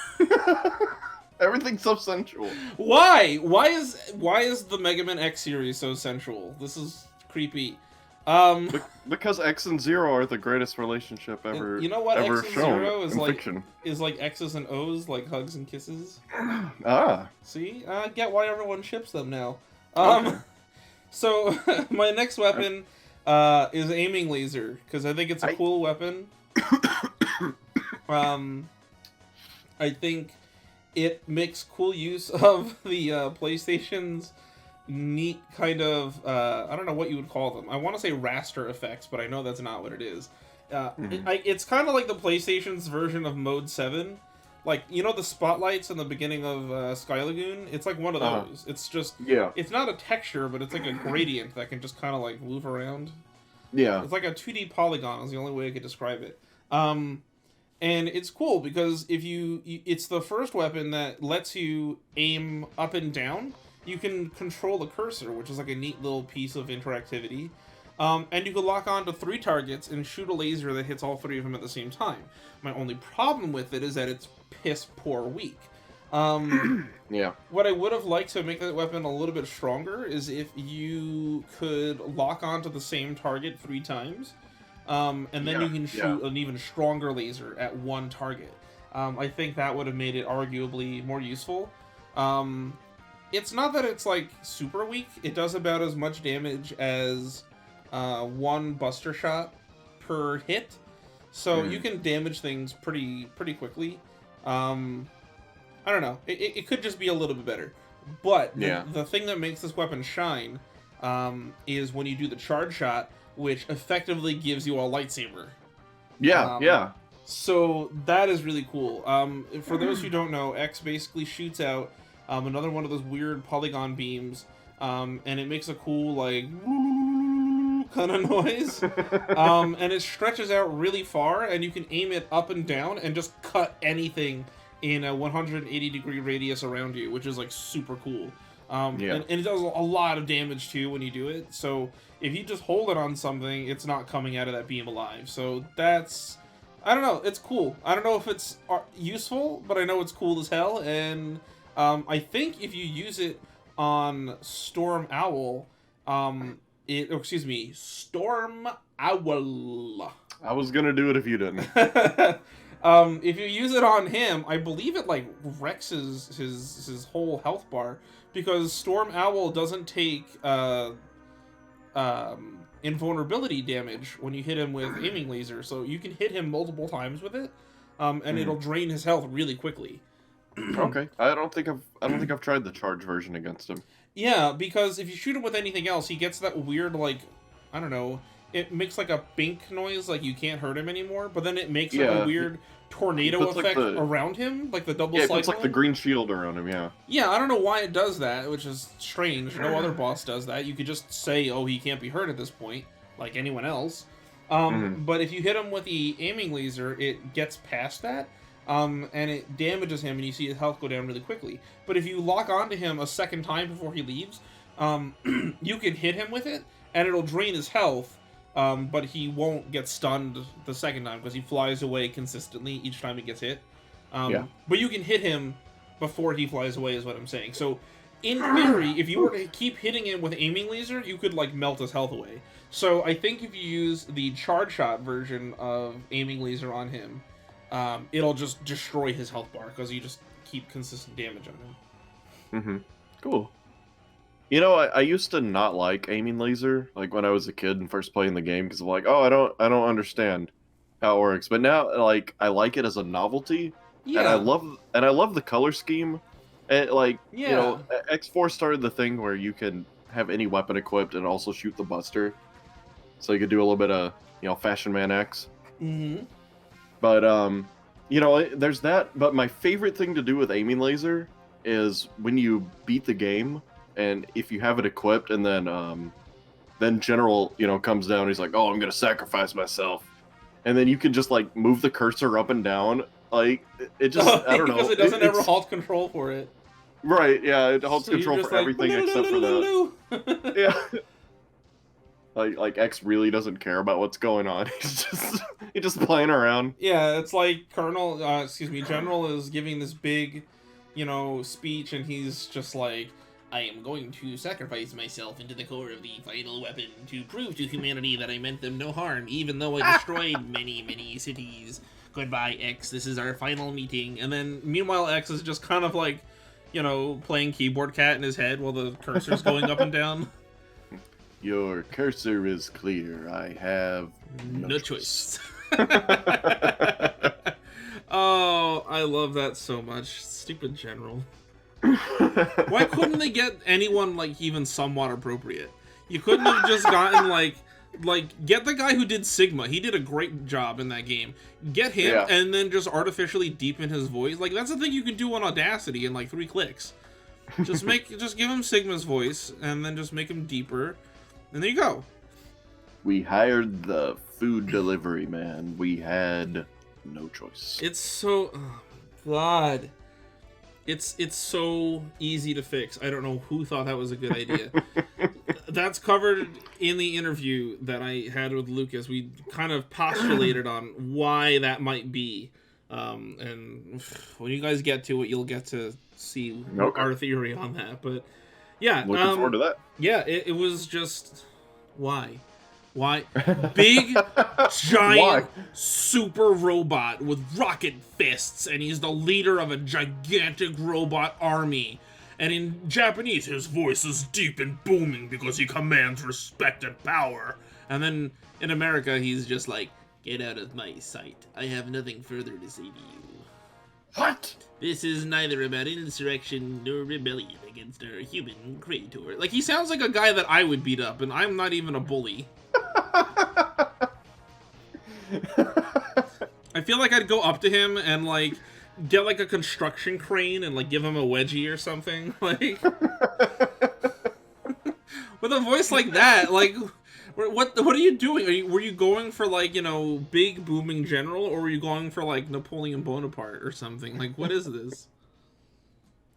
Everything's so sensual. Why? Why is the Mega Man X series so sensual? This is creepy. Because X and Zero are the greatest relationship ever. You know what? Ever X and shown Zero is in like fiction. Is like X's and O's, like hugs and kisses. Ah. See, I get why everyone ships them now. Okay. So my next weapon is aiming laser, because I think it's a cool weapon. I think it makes cool use of the PlayStation's neat kind of I don't know what you would call them. I want to say raster effects, but I know that's not what it is. It's kind of like the PlayStation's version of Mode 7. Like, you know the spotlights in the beginning of Sky Lagoon? It's like one of those. It's just, it's not a texture, but it's like a gradient that can just kind of like move around. Yeah. It's like a 2D polygon is the only way I could describe it. And it's cool because if it's the first weapon that lets you aim up and down. You can control the cursor, which is like a neat little piece of interactivity. And you can lock on to 3 targets and shoot a laser that hits all 3 of them at the same time. My only problem with it is that it's piss poor weak. Yeah. What I would have liked to make that weapon a little bit stronger is if you could lock onto the same target 3 times, and then you can shoot an even stronger laser at 1 target. I think that would have made it arguably more useful. It's not that it's like super weak. It does about as much damage as 1 buster shot per hit, so you can damage things pretty quickly. I don't know. It could just be a little bit better, but the thing that makes this weapon shine is when you do the charge shot, which effectively gives you a lightsaber. Yeah. So that is really cool. For those who don't know, X basically shoots out another one of those weird polygon beams, and it makes a cool, like, kind of noise. And it stretches out really far, and you can aim it up and down and just cut anything in a 180-degree radius around you, which is, like, super cool. And it does a lot of damage, too, when you do it. So if you just hold it on something, it's not coming out of that beam alive. So that's... I don't know. It's cool. I don't know if it's useful, but I know it's cool as hell, and... I think if you use it on Storm Owl, Storm Owl. I was gonna do it if you didn't. If you use it on him, I believe it like wrecks his whole health bar, because Storm Owl doesn't take invulnerability damage when you hit him with aiming laser, so you can hit him multiple times with it, and it'll drain his health really quickly. Okay, I don't think I've tried the charge version against him. Yeah, because if you shoot him with anything else, he gets that weird, like, I don't know, it makes like a bink noise, like you can't hurt him anymore, but then it makes like a weird tornado effect around him, like the double cycling. Yeah, it's like the green shield around him, yeah. Yeah, I don't know why it does that, which is strange. No other boss does that. You could just say, oh, he can't be hurt at this point, like anyone else. But if you hit him with the aiming laser, it gets past that. And it damages him, and you see his health go down really quickly. But if you lock onto him a second time before he leaves, you can hit him with it, and it'll drain his health, but he won't get stunned the second time, because he flies away consistently each time he gets hit. But you can hit him before he flies away, is what I'm saying. So, in theory, if you were to keep hitting him with aiming laser, you could, like, melt his health away. So, I think if you use the charge shot version of aiming laser on him, it'll just destroy his health bar, because you just keep consistent damage on him. Cool. You know, I used to not like aiming laser, like when I was a kid and first playing the game, because I'm like, oh, I don't understand how it works. But now, like, I like it as a novelty, and I love the color scheme. And, like, you know, X4 started the thing where you can have any weapon equipped and also shoot the buster, so you could do a little bit of, you know, Fashion Man X. But, you know, there's that. But my favorite thing to do with aiming laser is when you beat the game, and if you have it equipped, and then General, you know, comes down, he's like, oh, I'm going to sacrifice myself. And then you can just, like, move the cursor up and down. Like, it just, I don't know. Because it doesn't ever halt control for it. Right, yeah, it halts control for everything except for that. Yeah. Like X really doesn't care about what's going on. He's just playing around. Yeah, it's like General is giving this big, you know, speech, and he's just like, I am going to sacrifice myself into the core of the final weapon to prove to humanity that I meant them no harm, even though I destroyed many cities. Goodbye, X. This is our final meeting. And then, meanwhile, X is just kind of like, you know, playing keyboard cat in his head while the cursor's going up and down. Your cursor is clear. I have no choice. Oh, I love that so much. Stupid General. Why couldn't they get anyone like even somewhat appropriate? You couldn't have just gotten like get the guy who did Sigma. He did a great job in that game. Get him and then just artificially deepen his voice. Like that's the thing you can do on Audacity in like 3 clicks. Just give him Sigma's voice and then just make him deeper, and there you go. We hired the food delivery man. We had no choice. It's so, oh God, it's so easy to fix. I don't know who thought that was a good idea. That's covered in the interview that I had with Lucas. We kind of postulated on why that might be. And when you guys get to it, you'll get to see our theory on that. But yeah, looking forward to that. Yeah, it was just why big giant super robot with rocket fists, and he's the leader of a gigantic robot army. And in Japanese, his voice is deep and booming because he commands respect and power. And then in America, he's just like, "Get out of my sight. I have nothing further to say to you." What? This is neither about insurrection nor rebellion against our human creator. Like, he sounds like a guy that I would beat up, and I'm not even a bully. I feel like I'd go up to him and, like, get, like, a construction crane and, like, give him a wedgie or something. Like, with a voice like that, like... What are you doing? Were you going for, like, you know, big booming general, or were you going for, like, Napoleon Bonaparte or something? Like, what is this?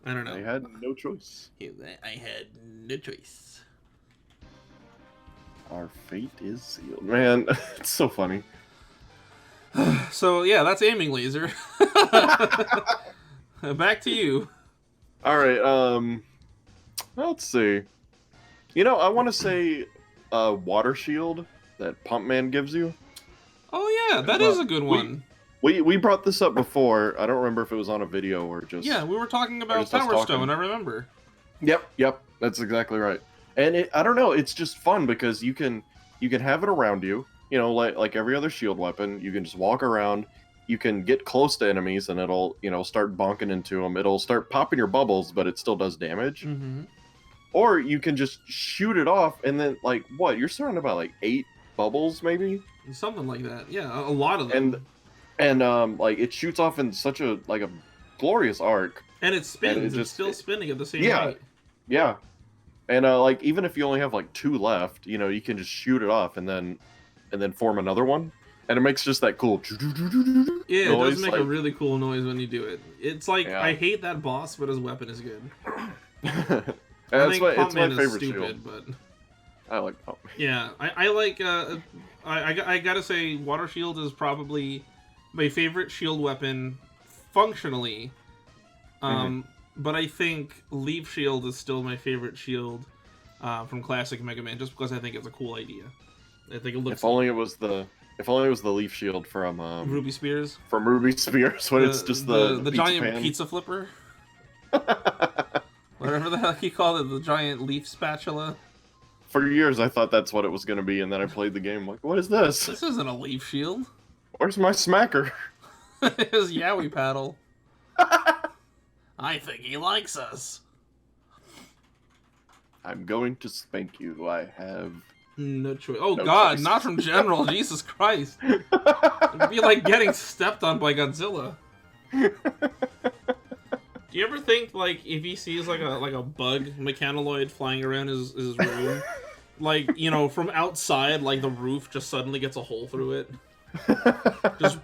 I don't know. I had no choice. I had no choice. Our fate is sealed. Man, it's so funny. So, yeah, that's aiming laser. Back to you. Alright, let's see. You know, I want to say... water shield that Pump Man gives you. Oh yeah, that is a good one. We brought this up before. I don't remember if it was on a video or just... Yeah, we were talking about Power Stone, I remember. Yep, that's exactly right. And I don't know, it's just fun because you can have it around you, you know, like every other shield weapon. You can just walk around, you can get close to enemies and it'll, you know, start bonking into them. It'll start popping your bubbles, but it still does damage. Mm-hmm. Or you can just shoot it off, and then, like, what? You're surrounded by, like, 8 bubbles, maybe? Something like that. Yeah, a lot of them. And like, it shoots off in such a, like, a glorious arc. And it spins. It's still spinning at the same rate. Yeah. And, like, even if you only have, like, 2 left, you know, you can just shoot it off and then form another one. And it makes just that cool... Yeah, it does make a really cool noise when you do it. It's like, I hate that boss, but his weapon is good. It's my favorite stupid, shield. But I like Pump. Yeah, I like. I gotta say, Water Shield is probably my favorite shield weapon functionally. But I think Leaf Shield is still my favorite shield from classic Mega Man, just because I think it's a cool idea. I think it looks. If only it was the Leaf Shield from Ruby Spears. From Ruby Spears, when it's just the giant pan. pizza flipper. Whatever the heck he called it, the giant leaf spatula. For years, I thought that's what it was going to be, and then I played the game. I'm like, what is this? This isn't a leaf shield. Where's my smacker? His Yowie paddle. I think he likes us. I'm going to spank you. I have no choice. Oh, no God, choice. Not from General. Jesus Christ. It'd be like getting stepped on by Godzilla. Do you ever think, like, if he sees like a bug mechanoid flying around his room, like, you know, from outside, like the roof just suddenly gets a hole through it? Just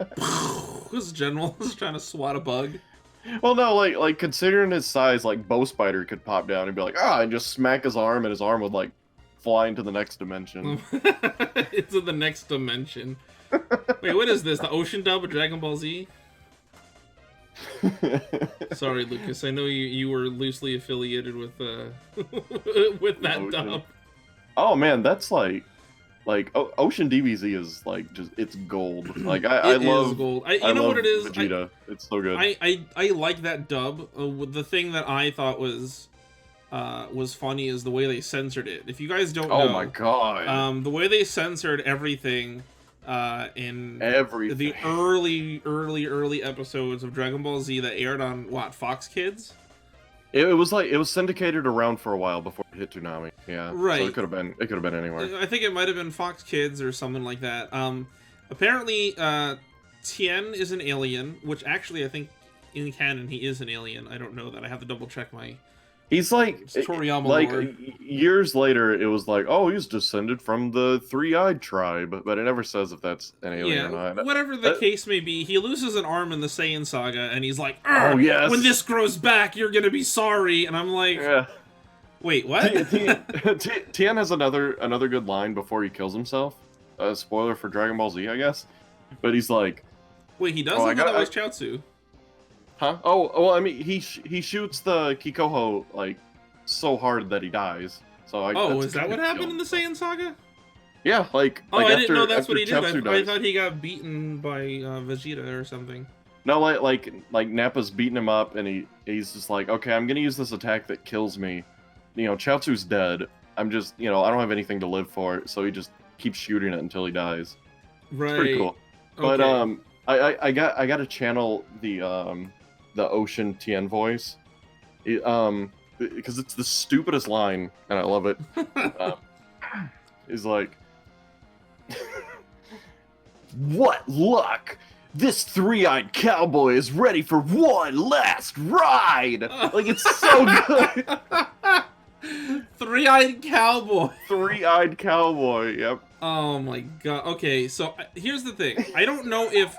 this General is trying to swat a bug. Well, no, like considering his size, like Bow Spider could pop down and be like, and just smack his arm, and his arm would like fly into the next dimension. Into the next dimension. Wait, what is this? The Ocean dub of Dragon Ball Z? Sorry, Lucas. I know you were loosely affiliated with with that dub. Oh man, that's like Ocean DBZ is like just it's gold. Like I love gold. You know what it is? Vegeta. It's so good. I like that dub. The thing that I thought was funny is the way they censored it. If you guys don't know, oh my god, the way they censored everything. In the early episodes of Dragon Ball Z that aired on Fox Kids, It was like it was syndicated around for a while before it hit Toonami. Yeah, Right. So it could have been anywhere. I think it might have been Fox Kids or something like that. Apparently, Tien is an alien, which actually I think in canon he is an alien. I don't know that. I have to double check my. He's like Toriyama like lore. years later, it was like, oh, he's descended from the three-eyed tribe, but it never says if that's an alien or not. Whatever the case may be, he loses an arm in the Saiyan saga, and he's like, "Oh yes, when this grows back, you're gonna be sorry." And I'm like, yeah. Wait, what? Tien has another good line before he kills himself. Spoiler for Dragon Ball Z, I guess. But he's like, wait, he does? I thought that was Chaozu. Huh? Oh, well, I mean, he shoots the Kikoho like so hard that he dies. So is that what happened in the Saiyan saga? Yeah, like. I didn't know that's what he did. I thought he got beaten by Vegeta or something. No, like Nappa's beating him up, and he's just like, okay, I'm gonna use this attack that kills me. You know, Chaozu's dead. I'm just, I don't have anything to live for, so he just keeps shooting it until he dies. Right. It's pretty cool. But okay. I got to channel the Ocean Tien voice, because it's the stupidest line, and I love it. He's like, "What luck! This three-eyed cowboy is ready for one last ride." Like, it's so good. Three-eyed cowboy. Three-eyed cowboy. Yep. Oh my god. Okay, so here's the thing. I don't know if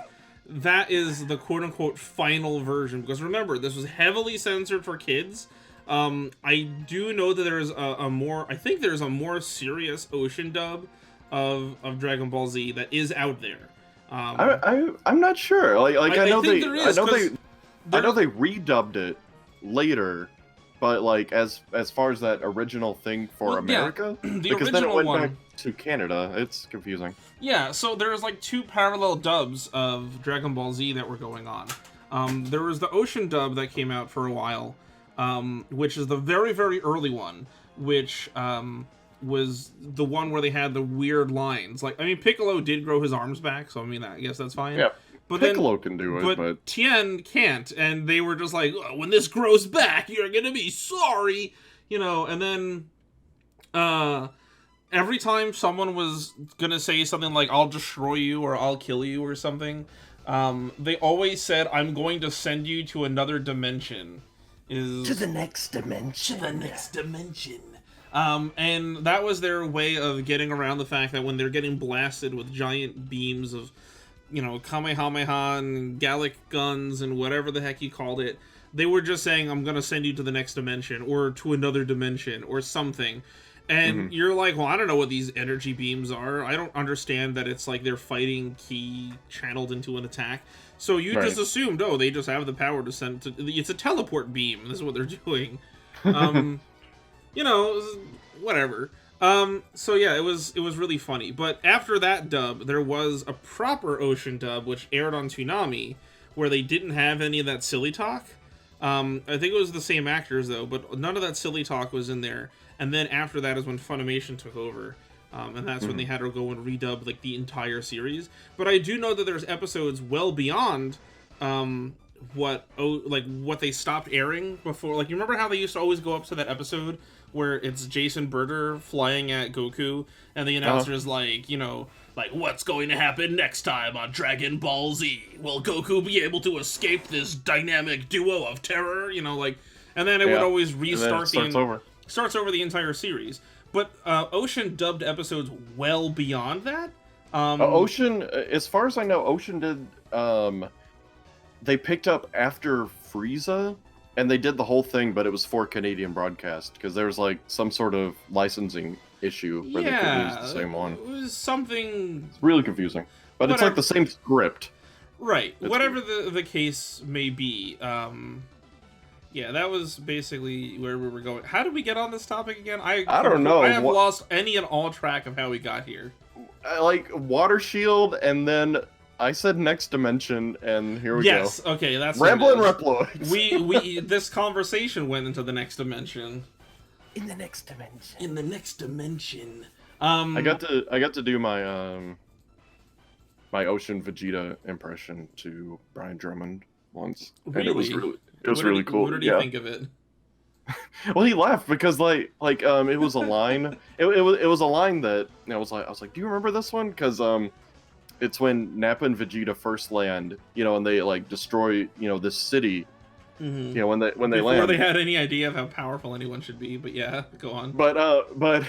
that is the quote-unquote final version, because remember, this was heavily censored for kids. I do know that there's I think there's a more serious Ocean dub of Dragon Ball Z that is out there. I'm not sure. I know they redubbed it later, but like as far as that original thing for America, because then it went back to Canada. It's confusing. Yeah, so there's like two parallel dubs of Dragon Ball Z that were going on. There was the Ocean dub that came out for a while, which is the very, very early one, which was the one where they had the weird lines. Like, I mean, Piccolo did grow his arms back, so I mean, I guess that's fine. Yeah, but Piccolo can do it, but Tien can't, and they were just like, when this grows back, you're gonna be sorry, and then, every time someone was gonna say something like, I'll destroy you, or I'll kill you, or something, they always said, I'm going to send you to another dimension. To the next dimension. To the next dimension. And that was their way of getting around the fact that when they're getting blasted with giant beams of, Kamehameha and Gallic guns and whatever the heck you called it, they were just saying, I'm gonna send you to the next dimension, or to another dimension, or something. And you're like, well, I don't know what these energy beams are. I don't understand that it's like they're fighting ki channeled into an attack. So you just assumed, they just have the power to send to... It's a teleport beam. This is what they're doing. Whatever. So yeah, it was really funny. But after that dub, there was a proper Ocean dub, which aired on Toonami, where they didn't have any of that silly talk. I think it was the same actors, though, but none of that silly talk was in there. And then after that is when Funimation took over. And that's when they had to go and redub like the entire series. But I do know that there's episodes well beyond what they stopped airing before. Like, you remember how they used to always go up to that episode where it's Jason Birder flying at Goku, and the announcer is like, what's going to happen next time on Dragon Ball Z? Will Goku be able to escape this dynamic duo of terror? And then it would always restart starts over the entire series. But Ocean dubbed episodes well beyond that. Ocean, as far as I know, Ocean did. They picked up after Frieza, and they did the whole thing, but it was for Canadian broadcast because there was like some sort of licensing issue where they could use the same one. It was something. It's really confusing, but it's like the same script. Right. Whatever the case may be. Yeah, that was basically where we were going. How did we get on this topic again? I don't know. I have lost any and all track of how we got here. Like Water Shield, and then I said next dimension, and here we go. Yes, okay, that's Ramblin Reploids. We this conversation went into the next dimension. In the next dimension. In the next dimension. I got to do my my Ocean Vegeta impression to Brian Drummond once, really? and it was really cool. What did you think of it? Well, he laughed because it was a line. It was a line that I was like, do you remember this one? Because it's when Nappa and Vegeta first land, and they like destroy this city. Mm-hmm. When they Before land. Before they had any idea of how powerful anyone should be, but yeah, go on. But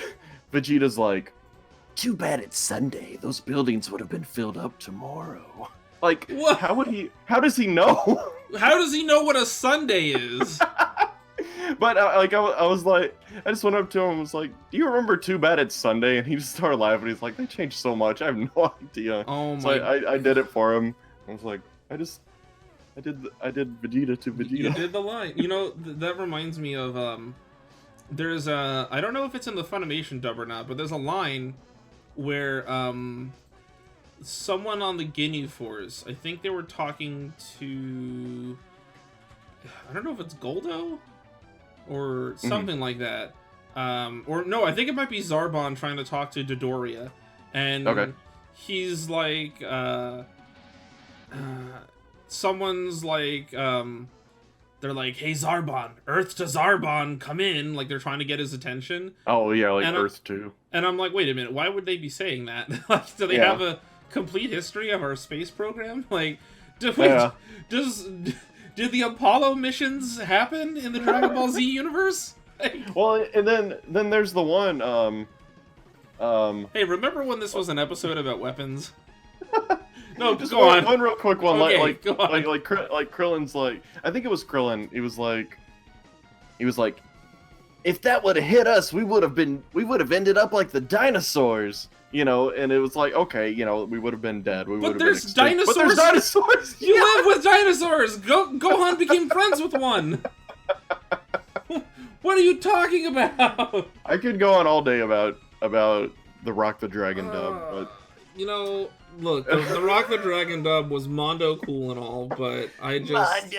Vegeta's like, too bad it's Sunday. Those buildings would have been filled up tomorrow. Like, what? How does he know? How does he know what a Sunday is? But I was like, I just went up to him and was like, do you remember Too Bad It's Sunday? And he just started laughing. He's like, they changed so much. I have no idea. Oh my! So I did it for him. I was like, I did Vegeta to Vegeta. You did the line. That reminds me of there's I don't know if it's in the Funimation dub or not, but there's a line where someone on the Ginyu Force, I think they were talking to, I don't know if it's Goldo or something like that. Or no, I think it might be Zarbon trying to talk to Dodoria. And he's like, someone's like, they're like, hey Zarbon, Earth to Zarbon, come in. Like they're trying to get his attention. Oh yeah, like Earth 2. And I'm like, wait a minute, why would they be saying that? Like, do they have a complete history of our space program? Like, did the Apollo missions happen in the Dragon Ball Z universe? Well, and then there's the one. Hey, remember when this was an episode about weapons? No, just go on. One real quick one. Okay, like Krillin's like, I think it was Krillin. He was like, if that would have hit us, we would have ended up like the dinosaurs. And it was like, okay, we would have been dead. But there's dinosaurs. But there's dinosaurs. You live with dinosaurs. Gohan became friends with one. What are you talking about? I could go on all day about the Rock the Dragon dub, but look, the Rock the Dragon dub was Mondo cool and all, but I just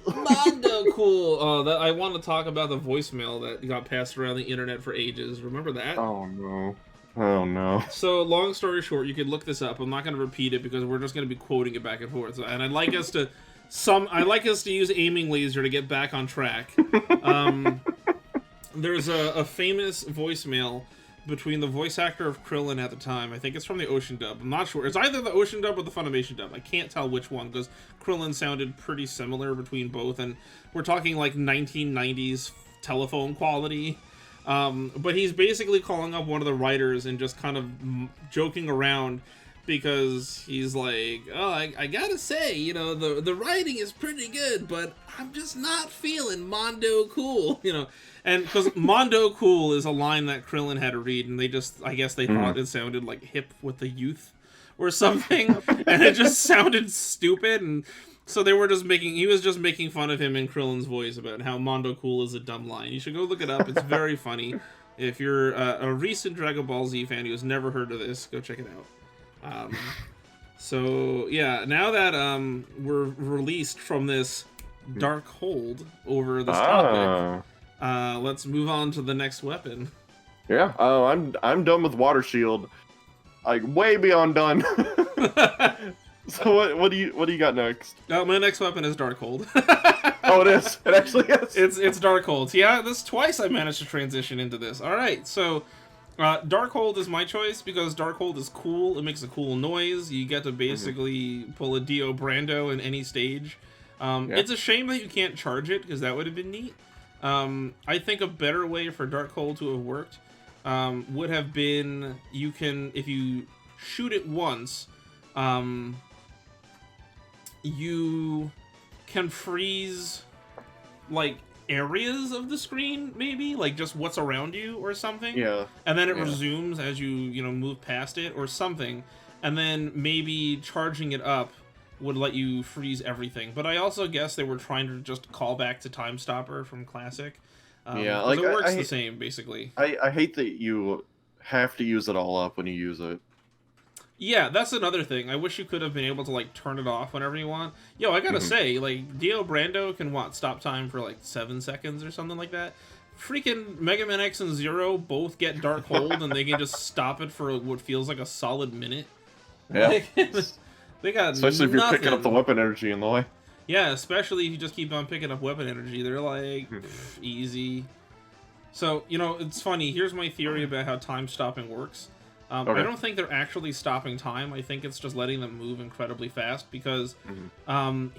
Mondo cool. Oh, I want to talk about the voicemail that got passed around the internet for ages. Remember that? Oh no. So, long story short, you could look this up. I'm not going to repeat it because we're just going to be quoting it back and forth. And I'd like us to use aiming laser to get back on track. There's a famous voicemail between the voice actor of Krillin at the time. I think it's from the Ocean dub. I'm not sure. It's either the Ocean dub or the Funimation dub. I can't tell which one because Krillin sounded pretty similar between both. And we're talking like 1990s telephone quality. But he's basically calling up one of the writers and just kind of joking around because he's like, oh, I gotta say, the writing is pretty good, but I'm just not feeling Mondo cool, and because Mondo cool is a line that Krillin had to read, and I guess they thought it sounded like hip with the youth or something, and it just sounded stupid, and so he was just making fun of him in Krillin's voice about how Mondo cool is a dumb line. You should go look it up. It's very funny. If you're a recent Dragon Ball Z fan who has never heard of this, go check it out. So yeah, now that we're released from this dark hold over this topic, let's move on to the next weapon. Yeah. Oh, I'm done with Water Shield. Like way beyond done. So what do you got next? My next weapon is Darkhold. Oh, it is. It actually is. It's Darkhold. Yeah, this twice I managed to transition into this. All right, so Darkhold is my choice because Darkhold is cool. It makes a cool noise. You get to basically pull a Dio Brando in any stage. It's a shame that you can't charge it because that would have been neat. I think a better way for Darkhold to have worked would have been if you shoot it once, you can freeze like areas of the screen, maybe like just what's around you or something. Yeah. And then it resumes as you move past it or something. And then maybe charging it up would let you freeze everything. But I also guess they were trying to just call back to Time Stopper from Classic. Like it works the same basically. I hate that you have to use it all up when you use it. Yeah, that's another thing. I wish you could have been able to, like, turn it off whenever you want. Yo, I gotta say, like, Dio Brando can, stop time for, like, 7 seconds or something like that. Freaking Mega Man X and Zero both get Dark Hold, and they can just stop it for what feels like a solid minute. Yeah. Like, they got especially if you're picking up the weapon energy in the way. Yeah, especially if you just keep on picking up weapon energy. They're like, easy. So, you know, it's funny. Here's my theory about how time stopping works. Okay. I don't think they're actually stopping time. I think it's just letting them move incredibly fast because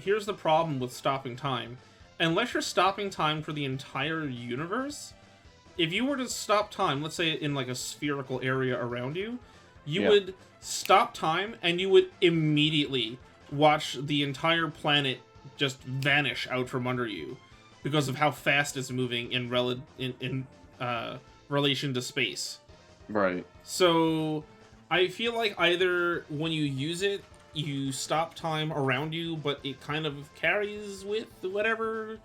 here's the problem with stopping time. Unless you're stopping time for the entire universe, if you were to stop time, let's say in like a spherical area around you, you would stop time and you would immediately watch the entire planet just vanish out from under you because of how fast it's moving in relation to space. Right. So I feel like either when you use it, you stop time around you, but it kind of carries with whatever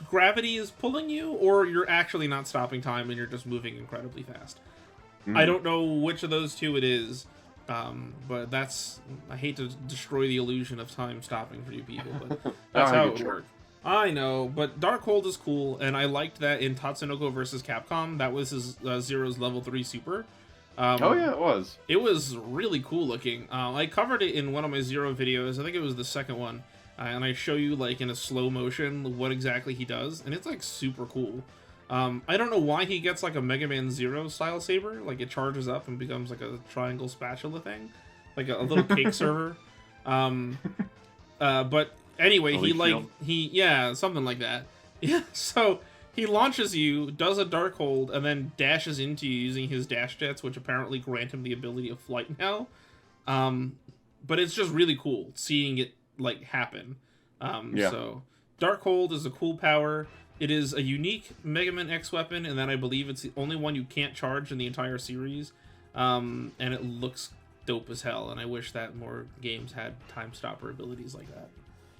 gravity is pulling you, or you're actually not stopping time and you're just moving incredibly fast. I don't know which of those two it is, but I hate to destroy the illusion of time stopping for you people, but that's how it would work. I know, but Darkhold is cool, and I liked that in Tatsunoko vs. Capcom. That was his Zero's level 3 super. Oh yeah, it was. It was really cool looking. I covered it in one of my Zero videos. I think it was the second one. And I show you, like, in a slow motion what exactly he does. And it's, like, super cool. I don't know why he gets, like, a Mega Man Zero style saber. Like, it charges up and becomes, like, a triangle spatula thing. Like, a little cake server. But anyway, yeah, something like that. Yeah, so he launches you, does a Darkhold, and then dashes into you using his dash jets, which apparently grant him the ability of flight now. But it's just really cool seeing it, like, happen. So Darkhold is a cool power. It is a unique Mega Man X weapon, and then I believe it's the only one you can't charge in the entire series. And it looks dope as hell, and I wish that more games had time stopper abilities like that.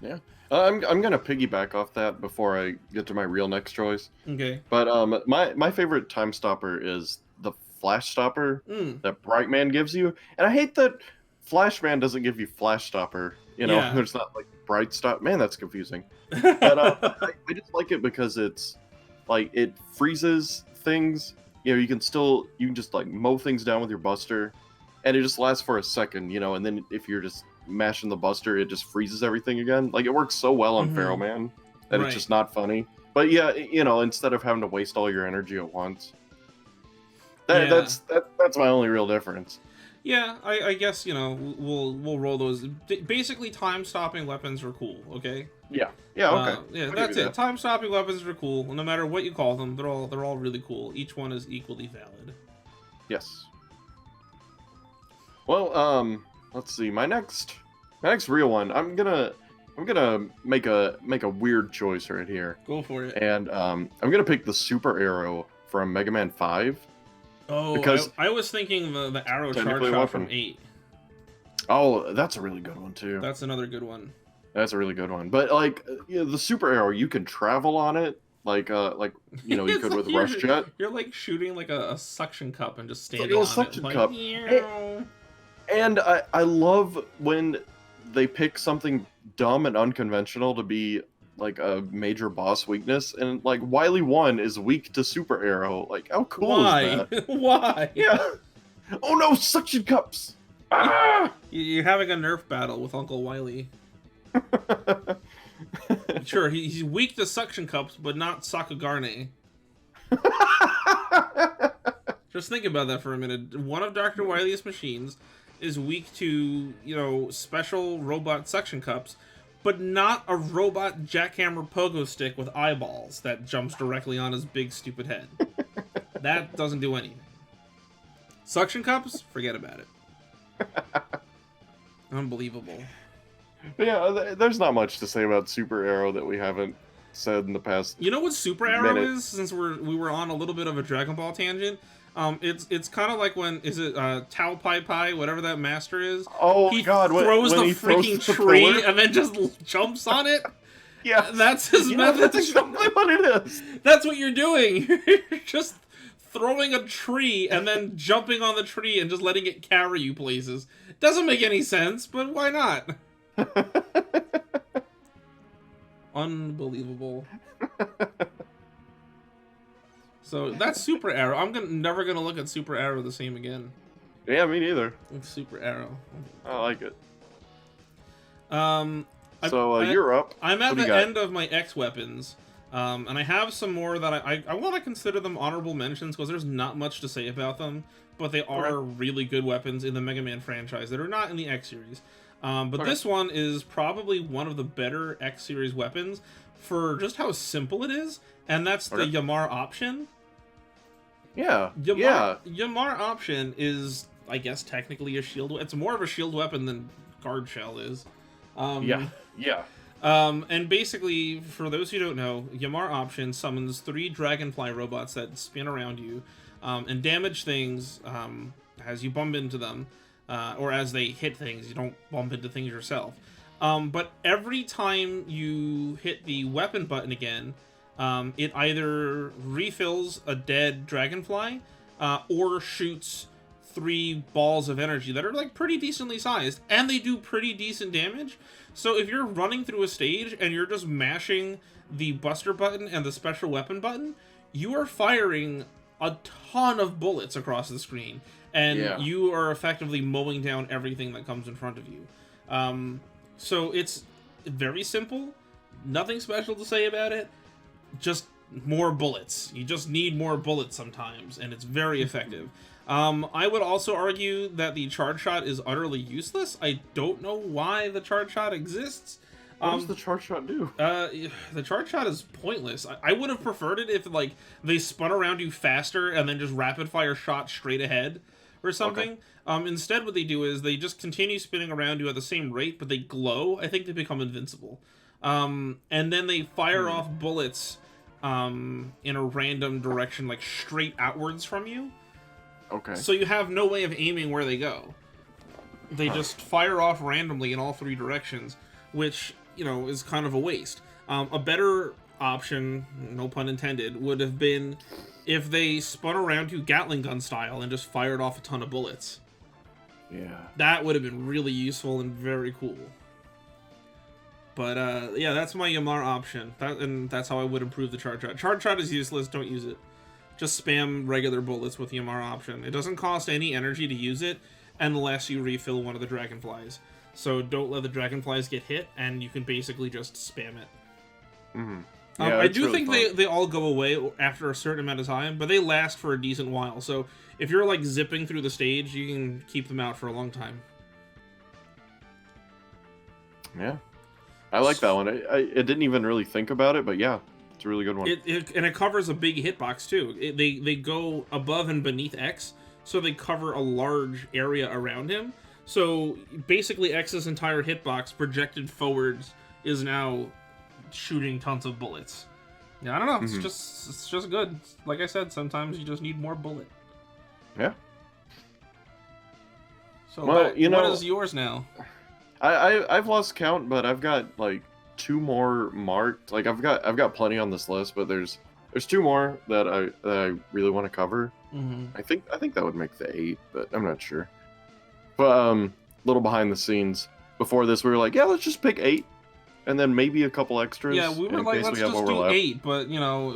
Yeah. I'm gonna piggyback off that before I get to my real next choice. Okay. But my favorite time stopper is the Flash Stopper that Brightman gives you, and I hate that Flashman doesn't give you Flash Stopper. You know, there's not like Bright Stop. Man, that's confusing. But I just like it because it's like it freezes things. You know, you can just like mow things down with your Buster, and it just lasts for a second. You know, and then if you're just mashing the Buster, it just freezes everything again. Like, it works so well on Pharaoh Man that it's just not funny. But yeah, you know, instead of having to waste all your energy at once, that's my only real difference. Yeah, I guess, you know, we'll roll those. Basically, time stopping weapons are cool. Okay. Yeah. Okay. Yeah, that's it. Time stopping weapons are cool. No matter what you call them, they're all really cool. Each one is equally valid. Yes. Well, let's see. My next real one. I'm gonna make a weird choice right here. Go for it. And I'm gonna pick the Super Arrow from Mega Man 5. Oh, because I was thinking the arrow charge shot from 8. Oh, that's a really good one too. That's another good one. That's a really good one. But like, you know, the Super Arrow, you can travel on it like you know, you could with Rush Jet. You're like shooting like a suction cup and just standing on it. Suction cup. And I love when they pick something dumb and unconventional to be like a major boss weakness, and like Wily 1 is weak to Super Arrow. Like, how cool is that? Why? Yeah. Oh no, suction cups! Ah! You're having a Nerf battle with Uncle Wily. Sure, he's weak to suction cups, but not Sakugarne. Just think about that for a minute. One of Dr. Wily's machines is weak to, you know, special robot suction cups, but not a robot jackhammer pogo stick with eyeballs that jumps directly on his big stupid head. That doesn't do anything. Suction cups? Forget about it. Unbelievable. But yeah, there's not much to say about Super Arrow that we haven't said in the past. You know what Super Arrow is? Since we were on a little bit of a Dragon Ball tangent. It's kind of like when Tao Pai Pai, whatever that master is. Oh he God! Throws when the freaking tree and then just jumps on it. Yeah, that's his method. That's exactly what it is. That's what you're doing. You're just throwing a tree and then jumping on the tree and just letting it carry you places. Doesn't make any sense, but why not? Unbelievable. So that's Super Arrow. I'm never gonna look at Super Arrow the same again. Yeah, me neither. Super Arrow. I like it. So you're up. I'm at the end of my X weapons, and I have some more that I want to consider them honorable mentions because there's not much to say about them, but they are really good weapons in the Mega Man franchise that are not in the X series. But this one is probably one of the better X series weapons for just how simple it is, and that's the Yamar option. Yeah. Yamar option is, I guess, technically a shield. It's more of a shield weapon than Guard Shell is. Yeah. And basically, for those who don't know, Yamar option summons 3 dragonfly robots that spin around you and damage things as you bump into them, or as they hit things. You don't bump into things yourself. But every time you hit the weapon button again, it either refills a dead dragonfly or shoots 3 balls of energy that are like pretty decently sized, and they do pretty decent damage. So if you're running through a stage and you're just mashing the buster button and the special weapon button, you are firing a ton of bullets across the screen, and you are effectively mowing down everything that comes in front of you. So it's very simple, nothing special to say about it, just more bullets. You just need more bullets sometimes, and it's very effective. I would also argue that the charge shot is utterly useless. I don't know why the charge shot exists. What does the charge shot do? The charge shot is pointless. I would have preferred it if like they spun around you faster and then just rapid fire shot straight ahead or something. Instead, what they do is they just continue spinning around you at the same rate, but they glow. I think they become invincible. And then they fire off bullets in a random direction, like straight outwards from you. Okay. So you have no way of aiming where they go. They just fire off randomly in all 3 directions, which, you know, is kind of a waste. A better option, no pun intended, would have been if they spun around you Gatling gun style and just fired off a ton of bullets. Yeah. That would have been really useful and very cool. But, yeah, that's my Yamar option. And that's how I would improve the charge shot. Charge shot is useless, don't use it. Just spam regular bullets with Yamar option. It doesn't cost any energy to use it unless you refill one of the dragonflies. So don't let the dragonflies get hit, and you can basically just spam it. Yeah, I do think they all go away after a certain amount of time, but they last for a decent while. So if you're like zipping through the stage, you can keep them out for a long time. Yeah. I like that one. I didn't even really think about it, but yeah. It's a really good one. And it covers a big hitbox too. They go above and beneath X, so they cover a large area around him. So basically, X's entire hitbox projected forwards is now shooting tons of bullets. Yeah, I don't know. It's just good. Like I said, sometimes you just need more bullet. Yeah. So well, you know, what is yours now? I've lost count, but I've got like 2 more marked. Like I've got plenty on this list, but there's 2 more that I really want to cover. I think that would make the 8, but I'm not sure. But little behind the scenes, before this we were like, yeah, let's just pick 8, and then maybe a couple extras. Yeah, we were like, let's just do 8, but you know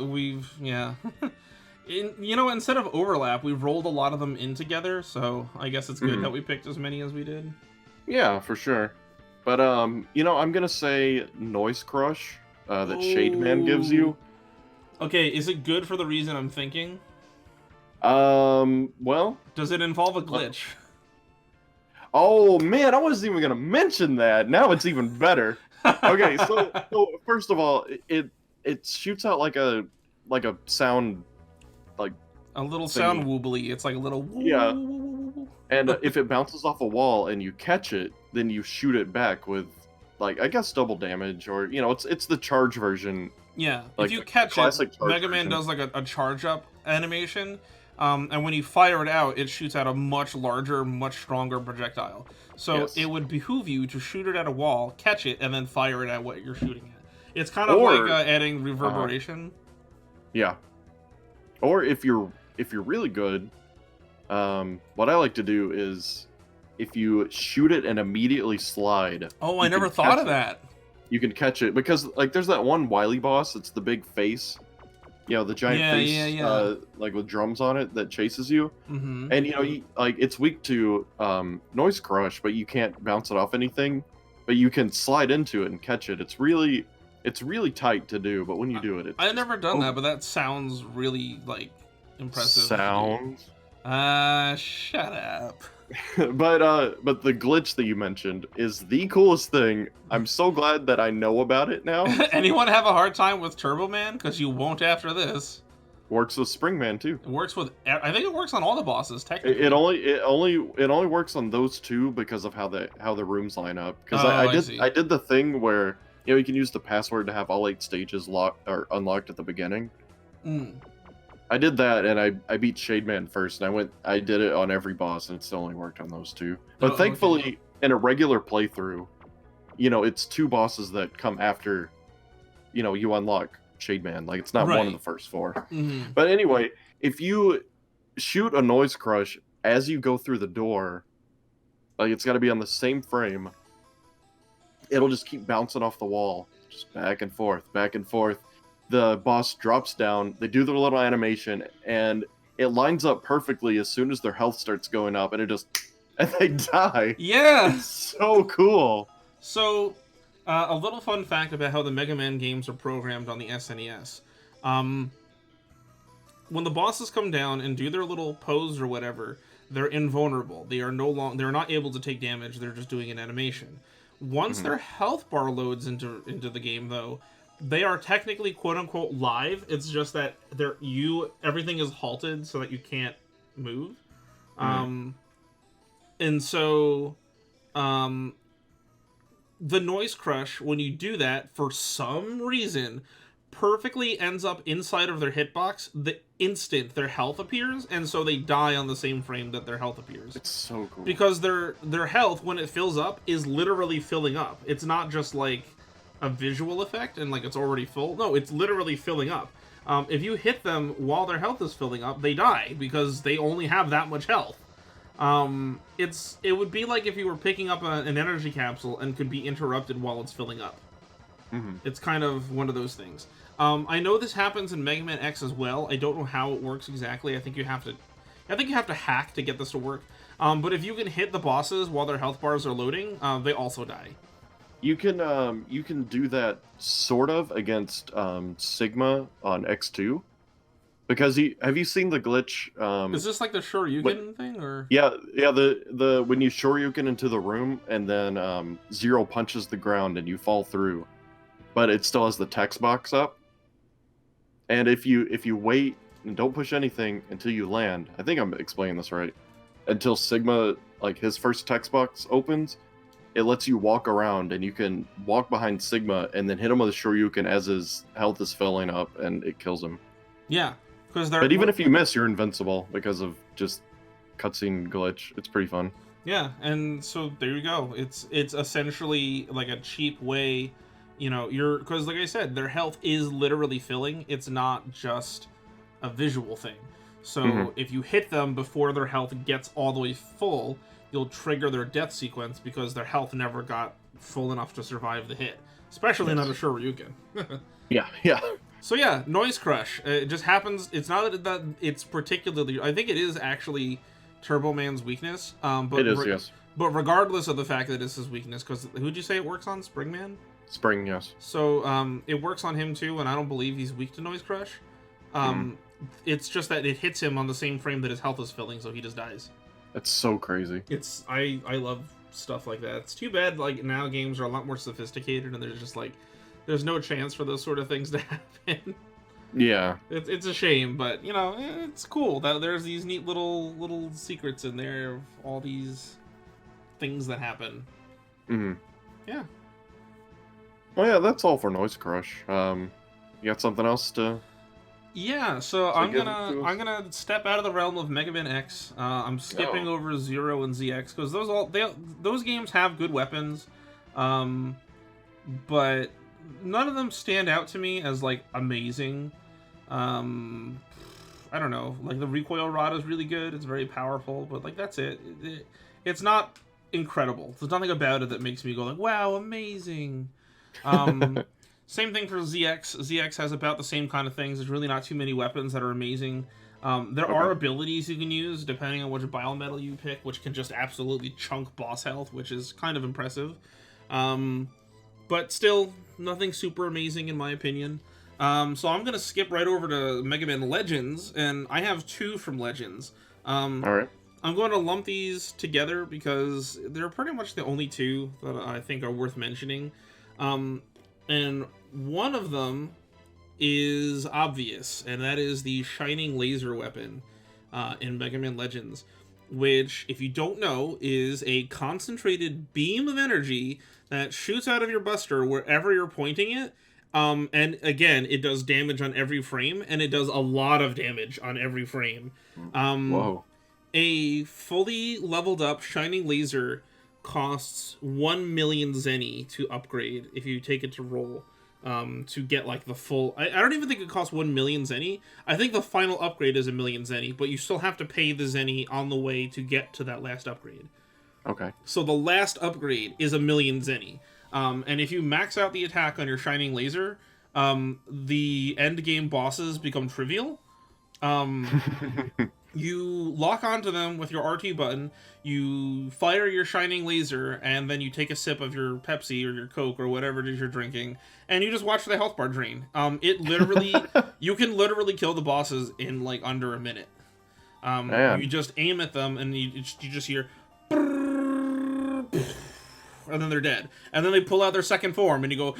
instead of overlap, we've rolled a lot of them in together, so I guess it's good that we picked as many as we did. Yeah, for sure. But, you know, I'm gonna say Noise Crush, that Shade Man gives you. Okay, is it good for the reason I'm thinking? Well... Does it involve a glitch? Oh, man, I wasn't even gonna mention that! Now it's even better! Okay, so first of all, it shoots out like a sound, like... A little sound woobly. It's like a little... Yeah. And if it bounces off a wall and you catch it, then you shoot it back with, like, I guess double damage, or, you know, it's the charge version. Yeah, like if you catch it, Mega Man does like a charge up animation, and when you fire it out, it shoots out a much larger, much stronger projectile. So it would behoove you to shoot it at a wall, catch it, and then fire it at what you're shooting at. It's kind of like adding reverberation. Yeah. Or if you're really good, what I like to do is, if you shoot it and immediately slide... Oh, I never thought of that. You can catch it, because, like, there's that one Wily boss, it's the big face. You know, the giant face, like, with drums on it that chases you. And, you know, it's weak to Noise Crush, but you can't bounce it off anything. but you can slide into it and catch it. It's really tight to do, but when you do it, it's I've never done that, but that sounds really like impressive. Sounds. Shut up. but the glitch that you mentioned is the coolest thing. I'm so glad that I know about it now. Anyone have a hard time with Turbo Man? Because you won't after this. Works with Springman too. It works with. I think it works on all the bosses. Technically, it only works on those two because of how the rooms line up. Because I did the thing where you can use the password to have all 8 stages locked or unlocked at the beginning. I did that, and I beat Shademan first, and I did it on every boss, and it still only worked on those 2. But thankfully, in a regular playthrough, it's 2 bosses that come after, you unlock Shademan. Like, it's not one of the first 4. But anyway, if you shoot a Noise Crush as you go through the door, like, it's got to be on the same frame, it'll just keep bouncing off the wall, just back and forth, back and forth. The boss drops down, they do their little animation, and it lines up perfectly as soon as their health starts going up, and and they die. Yeah! It's so cool. So, a little fun fact about how the Mega Man games are programmed on the SNES. When the bosses come down and do their little pose or whatever, they're invulnerable. They're not able to take damage, they're just doing an animation. Once their health bar loads into the game, though, they are technically quote-unquote live. It's just that everything is halted so that you can't move. And so the Noise Crush, when you do that, for some reason, perfectly ends up inside of their hitbox the instant their health appears, and so they die on the same frame that their health appears. It's so cool. Because their health, when it fills up, is literally filling up. It's not just like a visual effect and like it's already full. No, it's literally filling up. If you hit them while their health is filling up, they die because they only have that much health. It would be like if you were picking up an energy capsule and could be interrupted while it's filling up. It's kind of one of those things. I know this happens in Mega Man X as well. I don't know how it works exactly. I think you have to hack to get this to work. But if you can hit the bosses while their health bars are loading, they also die. You can do that sort of against Sigma on X2, because have you seen the glitch? Is this like the Shoryuken thing, or? Yeah. The when you Shoryuken into the room and then Zero punches the ground and you fall through, but it still has the text box up. And if you wait and don't push anything until you land, I think I'm explaining this right, until Sigma, like his first text box opens. It lets you walk around, and you can walk behind Sigma and then hit him with a Shoryuken as his health is filling up, and it kills him. Yeah, but even if you miss, you're invincible because of just cutscene glitch. It's pretty fun. Yeah, and so there you go. It's essentially like a cheap way, because like I said, their health is literally filling. It's not just a visual thing. So if you hit them before their health gets all the way full, you'll trigger their death sequence because their health never got full enough to survive the hit. Especially not a Shoryuken. Yeah. So yeah, Noise Crush. It just happens. It's not that it's particularly... I think it is actually Turbo Man's weakness. But it is, yes. But regardless of the fact that it's his weakness, because who'd you say it works on? Springman? Spring, yes. So it works on him too, and I don't believe he's weak to Noise Crush. It's just that it hits him on the same frame that his health is filling, so he just dies. That's so crazy. I love stuff like that. It's too bad like now games are a lot more sophisticated and there's just like there's no chance for those sort of things to happen. Yeah. It's a shame, but it's cool that there's these neat little secrets in there of all these things that happen. Yeah. Well, yeah, that's all for Noise Crush. You got something else to... Yeah, so I'm gonna step out of the realm of Mega Man X. I'm skipping over Zero and ZX because those games have good weapons, but none of them stand out to me as like amazing. I don't know, like the recoil rod is really good. It's very powerful, but like that's it. It's not incredible. There's nothing about it that makes me go like, wow, amazing. Same thing for ZX. ZX has about the same kind of things. There's really not too many weapons that are amazing. There are abilities you can use depending on which biometal you pick, which can just absolutely chunk boss health, which is kind of impressive. But still, nothing super amazing in my opinion. So I'm gonna skip right over to Mega Man Legends, and I have 2 from Legends. All right. I'm going to lump these together because they're pretty much the only 2 that I think are worth mentioning. And one of them is obvious, and that is the Shining Laser Weapon in Mega Man Legends, which, if you don't know, is a concentrated beam of energy that shoots out of your buster wherever you're pointing it. And again, it does damage on every frame, and it does a lot of damage on every frame. Whoa. A fully leveled up Shining Laser costs 1 million Zenny to upgrade if you take it to roll. To get like the full... I don't even think it costs 1 million Zenny. I think the final upgrade is 1 million Zenny, but you still have to pay the Zenny on the way to get to that last upgrade. Okay. So the last upgrade is 1 million Zenny. And if you max out the attack on your Shining Laser, the end game bosses become trivial. You lock onto them with your RT button, you fire your Shining Laser, and then you take a sip of your Pepsi or your Coke or whatever it is you're drinking, and you just watch the health bar drain. It literally... you can literally kill the bosses in, like, under a minute. You just aim at them, and you just hear... and then they're dead. And then they pull out their second form, and you go...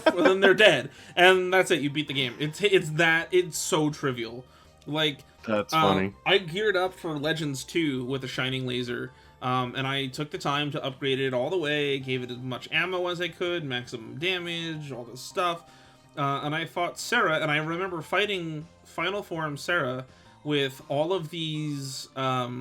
and then they're dead. And that's it, you beat the game. It's so trivial. Like, that's funny. I geared up for Legends 2 with a Shining Laser, and I took the time to upgrade it all the way, gave it as much ammo as I could, maximum damage, all this stuff, and I fought Sarah, and I remember fighting Final Form Sarah with all of these, health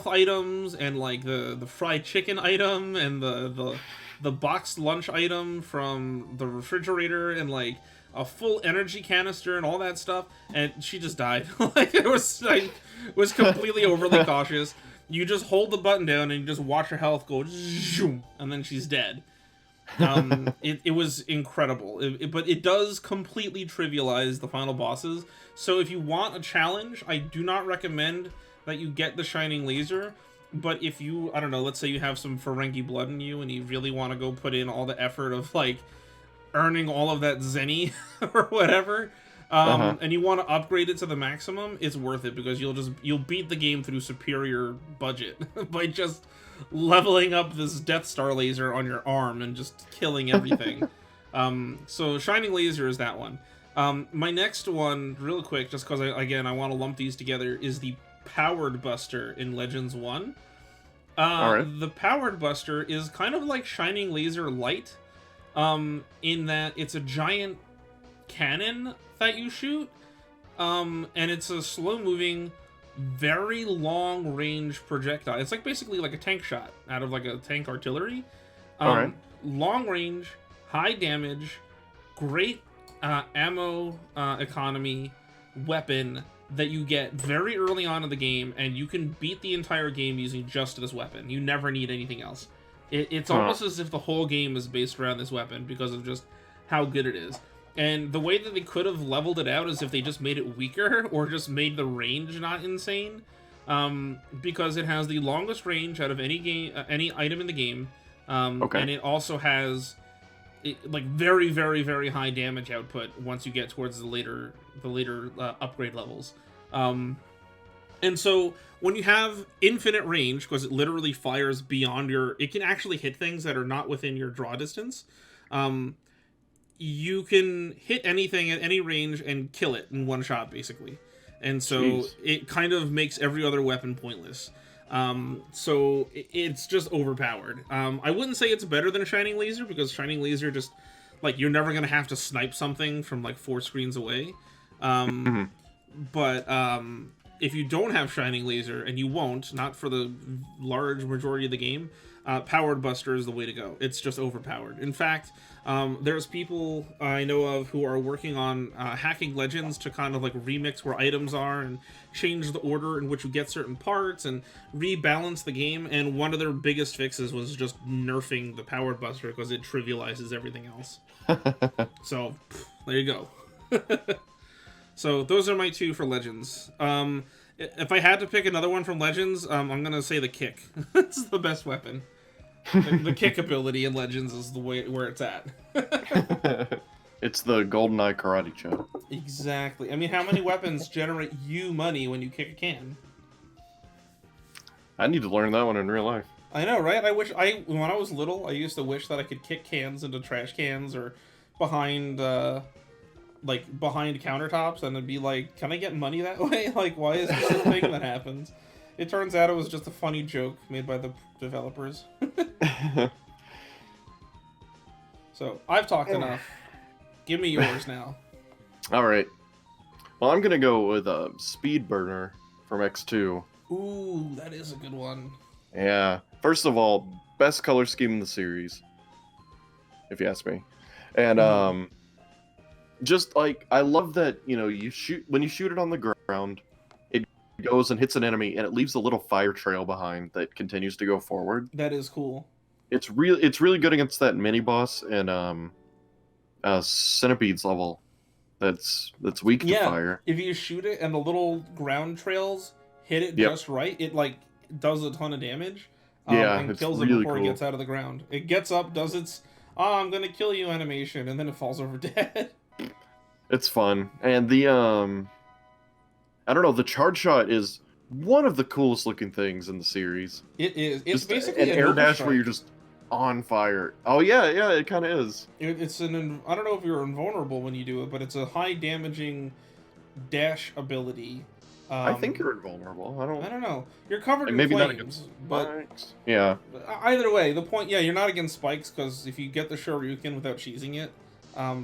items, and, like, the fried chicken item, and the boxed lunch item from the refrigerator, and, like, a full energy canister and all that stuff, and she just died. Like, I was completely overly cautious. You just hold the button down and you just watch her health go zoom, and then she's dead. It was incredible, but it does completely trivialize the final bosses. So if you want a challenge, I do not recommend that you get the Shining Laser. But if you, I don't know, let's say you have some Ferengi blood in you and you really want to go put in all the effort of, like, earning all of that Zenny or whatever, and you want to upgrade it to the maximum, it's worth it, because you'll beat the game through superior budget by just leveling up this Death Star laser on your arm and just killing everything. So Shining Laser is that one. My next one, real quick, just because I want to lump these together, is the Powered Buster in Legends 1. The Powered Buster is kind of like Shining Laser Light, in that it's a giant cannon that you shoot, and it's a slow-moving, very long-range projectile. It's like basically like a tank shot out of like a tank artillery. Long-range, high damage, great ammo economy weapon that you get very early on in the game, and you can beat the entire game using just this weapon. You never need anything else. It's almost as if the whole game is based around this weapon because of just how good it is. And the way that they could have leveled it out is if they just made it weaker or just made the range not insane. Because it has the longest range out of any item in the game. And it also has like very, very, very high damage output once you get towards the later upgrade levels. And so when you have infinite range, because it literally fires beyond it can actually hit things that are not within your draw distance. You can hit anything at any range and kill it in one shot, basically. And so it kind of makes every other weapon pointless. So it's just overpowered. I wouldn't say it's better than Shining Laser, because Shining Laser just, like, you're never going to have to snipe something from, like, 4 screens away. But if you don't have Shining Laser, and you won't, not for the large majority of the game, Powered Buster is the way to go. It's just overpowered. In fact, there's people I know of who are working on hacking Legends to kind of like remix where items are and change the order in which you get certain parts and rebalance the game. And one of their biggest fixes was just nerfing the Powered Buster because it trivializes everything else. So there you go. So those are my 2 for Legends. If I had to pick another one from Legends, I'm gonna say the kick. It's the best weapon. The kick ability in Legends is the way where it's at. It's the GoldenEye karate chop. Exactly. I mean, how many weapons generate you money when you kick a can? I need to learn that one in real life. I know, right? When I was little, I used to wish that I could kick cans into trash cans or behind countertops, and it'd be like, can I get money that way? Like, why is this a thing that happens? It turns out it was just a funny joke made by the developers. So, I've talked enough. Give me yours now. Alright. Well, I'm gonna go with a Speed Burner from X2. Ooh, that is a good one. Yeah. First of all, best color scheme in the series, if you ask me. And, just, like, I love that, you know, when you shoot it on the ground, it goes and hits an enemy, and it leaves a little fire trail behind that continues to go forward. That is cool. It's really good against that mini-boss and, Centipede's level that's weak to fire. If you shoot it and the little ground trails hit it just right, it, like, does a ton of damage. And kills it before it gets out of the ground. It gets up, does its, I'm gonna kill you animation, and then it falls over dead. It's fun. And the, I don't know, the charge shot is one of the coolest looking things in the series. It is. It's just basically an air dash strike. where you're just on fire. Oh, yeah, it kind of is. I don't know if you're invulnerable when you do it, but it's a high damaging dash ability. I think you're invulnerable. I don't know. You're covered in maybe flames, not against but spikes. Yeah. Either way, the point, you're not against spikes, because if you get the Shoryuken without cheesing it,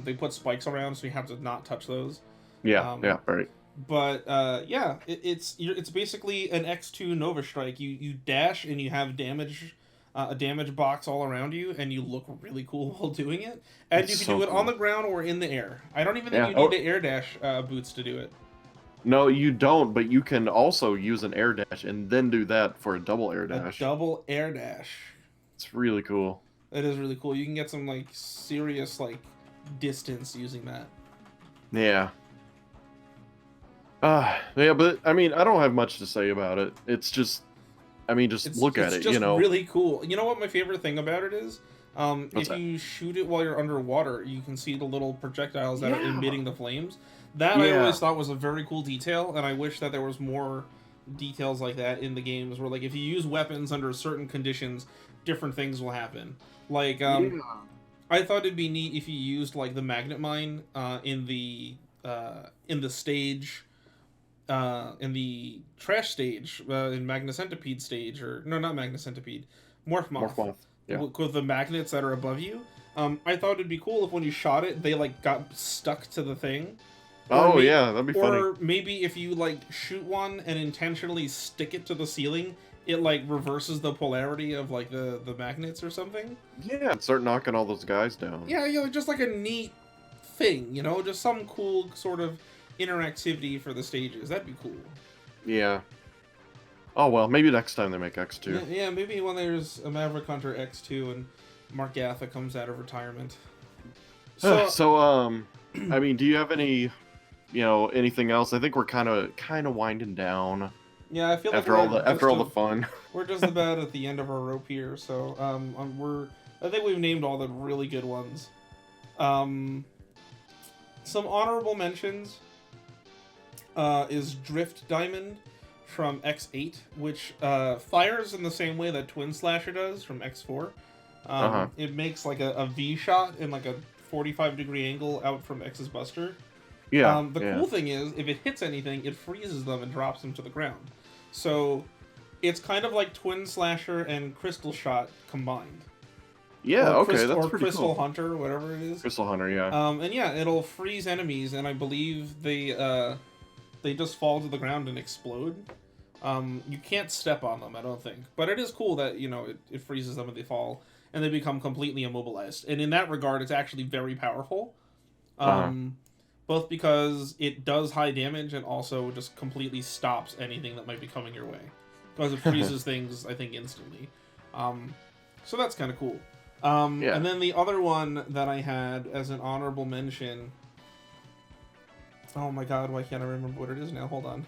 they put spikes around, so you have to not touch those. Yeah, right. But it's basically an X2 Nova Strike. You dash and you have damage, a damage box all around you, and you look really cool while doing it. And you can do it on the ground or in the air. I don't even think you need to air dash boots to do it. No, you don't, but you can also use an air dash and then do that for a double air dash. A double air dash. It's really cool. It is really cool. You can get some, like, serious, like, distance using that. Yeah. Yeah, but, I mean, I don't have much to say about it. It's just, I mean, look at it, you know. It's really cool. You know what my favorite thing about it is? What's that? You shoot it while you're underwater, you can see the little projectiles that are emitting the flames. That I always thought was a very cool detail, and I wish that there was more details like that in the games, where, like, if you use weapons under certain conditions, different things will happen. Like, I thought it'd be neat if you used, like, the magnet mine in the stage, in the trash stage, in Magnacentipede stage, or no, not Magnacentipede, Morphmoth. Yeah. With the magnets that are above you. I thought it'd be cool if when you shot it, they, like, got stuck to the thing. That'd be funny. Or maybe if you, like, shoot one and intentionally stick it to the ceiling, it, like, reverses the polarity of, like, the magnets or something. Yeah, and start knocking all those guys down. Yeah, just like a neat thing, you know? Just some cool sort of interactivity for the stages. That'd be cool. Yeah. Oh, well, maybe next time they make X2. Yeah, maybe when there's a Maverick Hunter X2 and Mark Gatha comes out of retirement. So, I mean, do you have any, anything else? I think we're kind of winding down. Yeah, I feel like after all the fun. We're just about at the end of our rope here, so I think we've named all the really good ones. Some honorable mentions is Drift Diamond from X8, which fires in the same way that Twin Slasher does from X4. It makes like a V shot in like a 45-degree angle out from X's Buster. Yeah. The cool thing is, if it hits anything, it freezes them and drops them to the ground. So it's kind of like Twin Slasher and Crystal Shot combined. Yeah, that's pretty cool. Or Crystal Hunter, whatever it is. Crystal Hunter, yeah. And yeah, it'll freeze enemies, and I believe they just fall to the ground and explode. You can't step on them, I don't think. But it is cool that, it freezes them and they fall, and they become completely immobilized. And in that regard, it's actually very powerful. Both because it does high damage and also just completely stops anything that might be coming your way. Because it freezes things, I think, instantly. So that's kind of cool. And then the other one that I had as an honorable mention... Oh my god, why can't I remember what it is now? Hold on.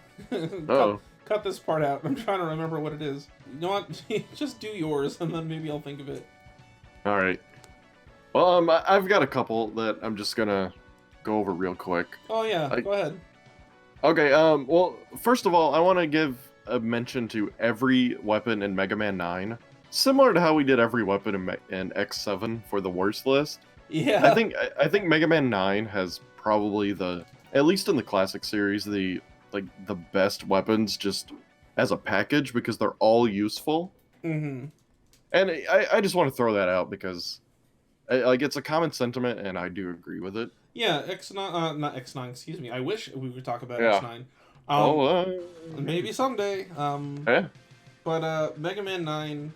Cut this part out. I'm trying to remember what it is. You know what? Just do yours, and then maybe I'll think of it. All right. Well, I've got a couple that I'm just gonna go over real quick. Oh yeah, go ahead. Okay. Well, first of all, I want to give a mention to every weapon in Mega Man 9, similar to how we did every weapon in X7 for the worst list. Yeah. I think Mega Man 9 has probably at least in the classic series, the best weapons just as a package because they're all useful. Mm-hmm. And I just want to throw that out because it's a common sentiment and I do agree with it. Yeah, X9, not X9, excuse me. I wish we could talk about X9. Maybe someday. Yeah. But Mega Man 9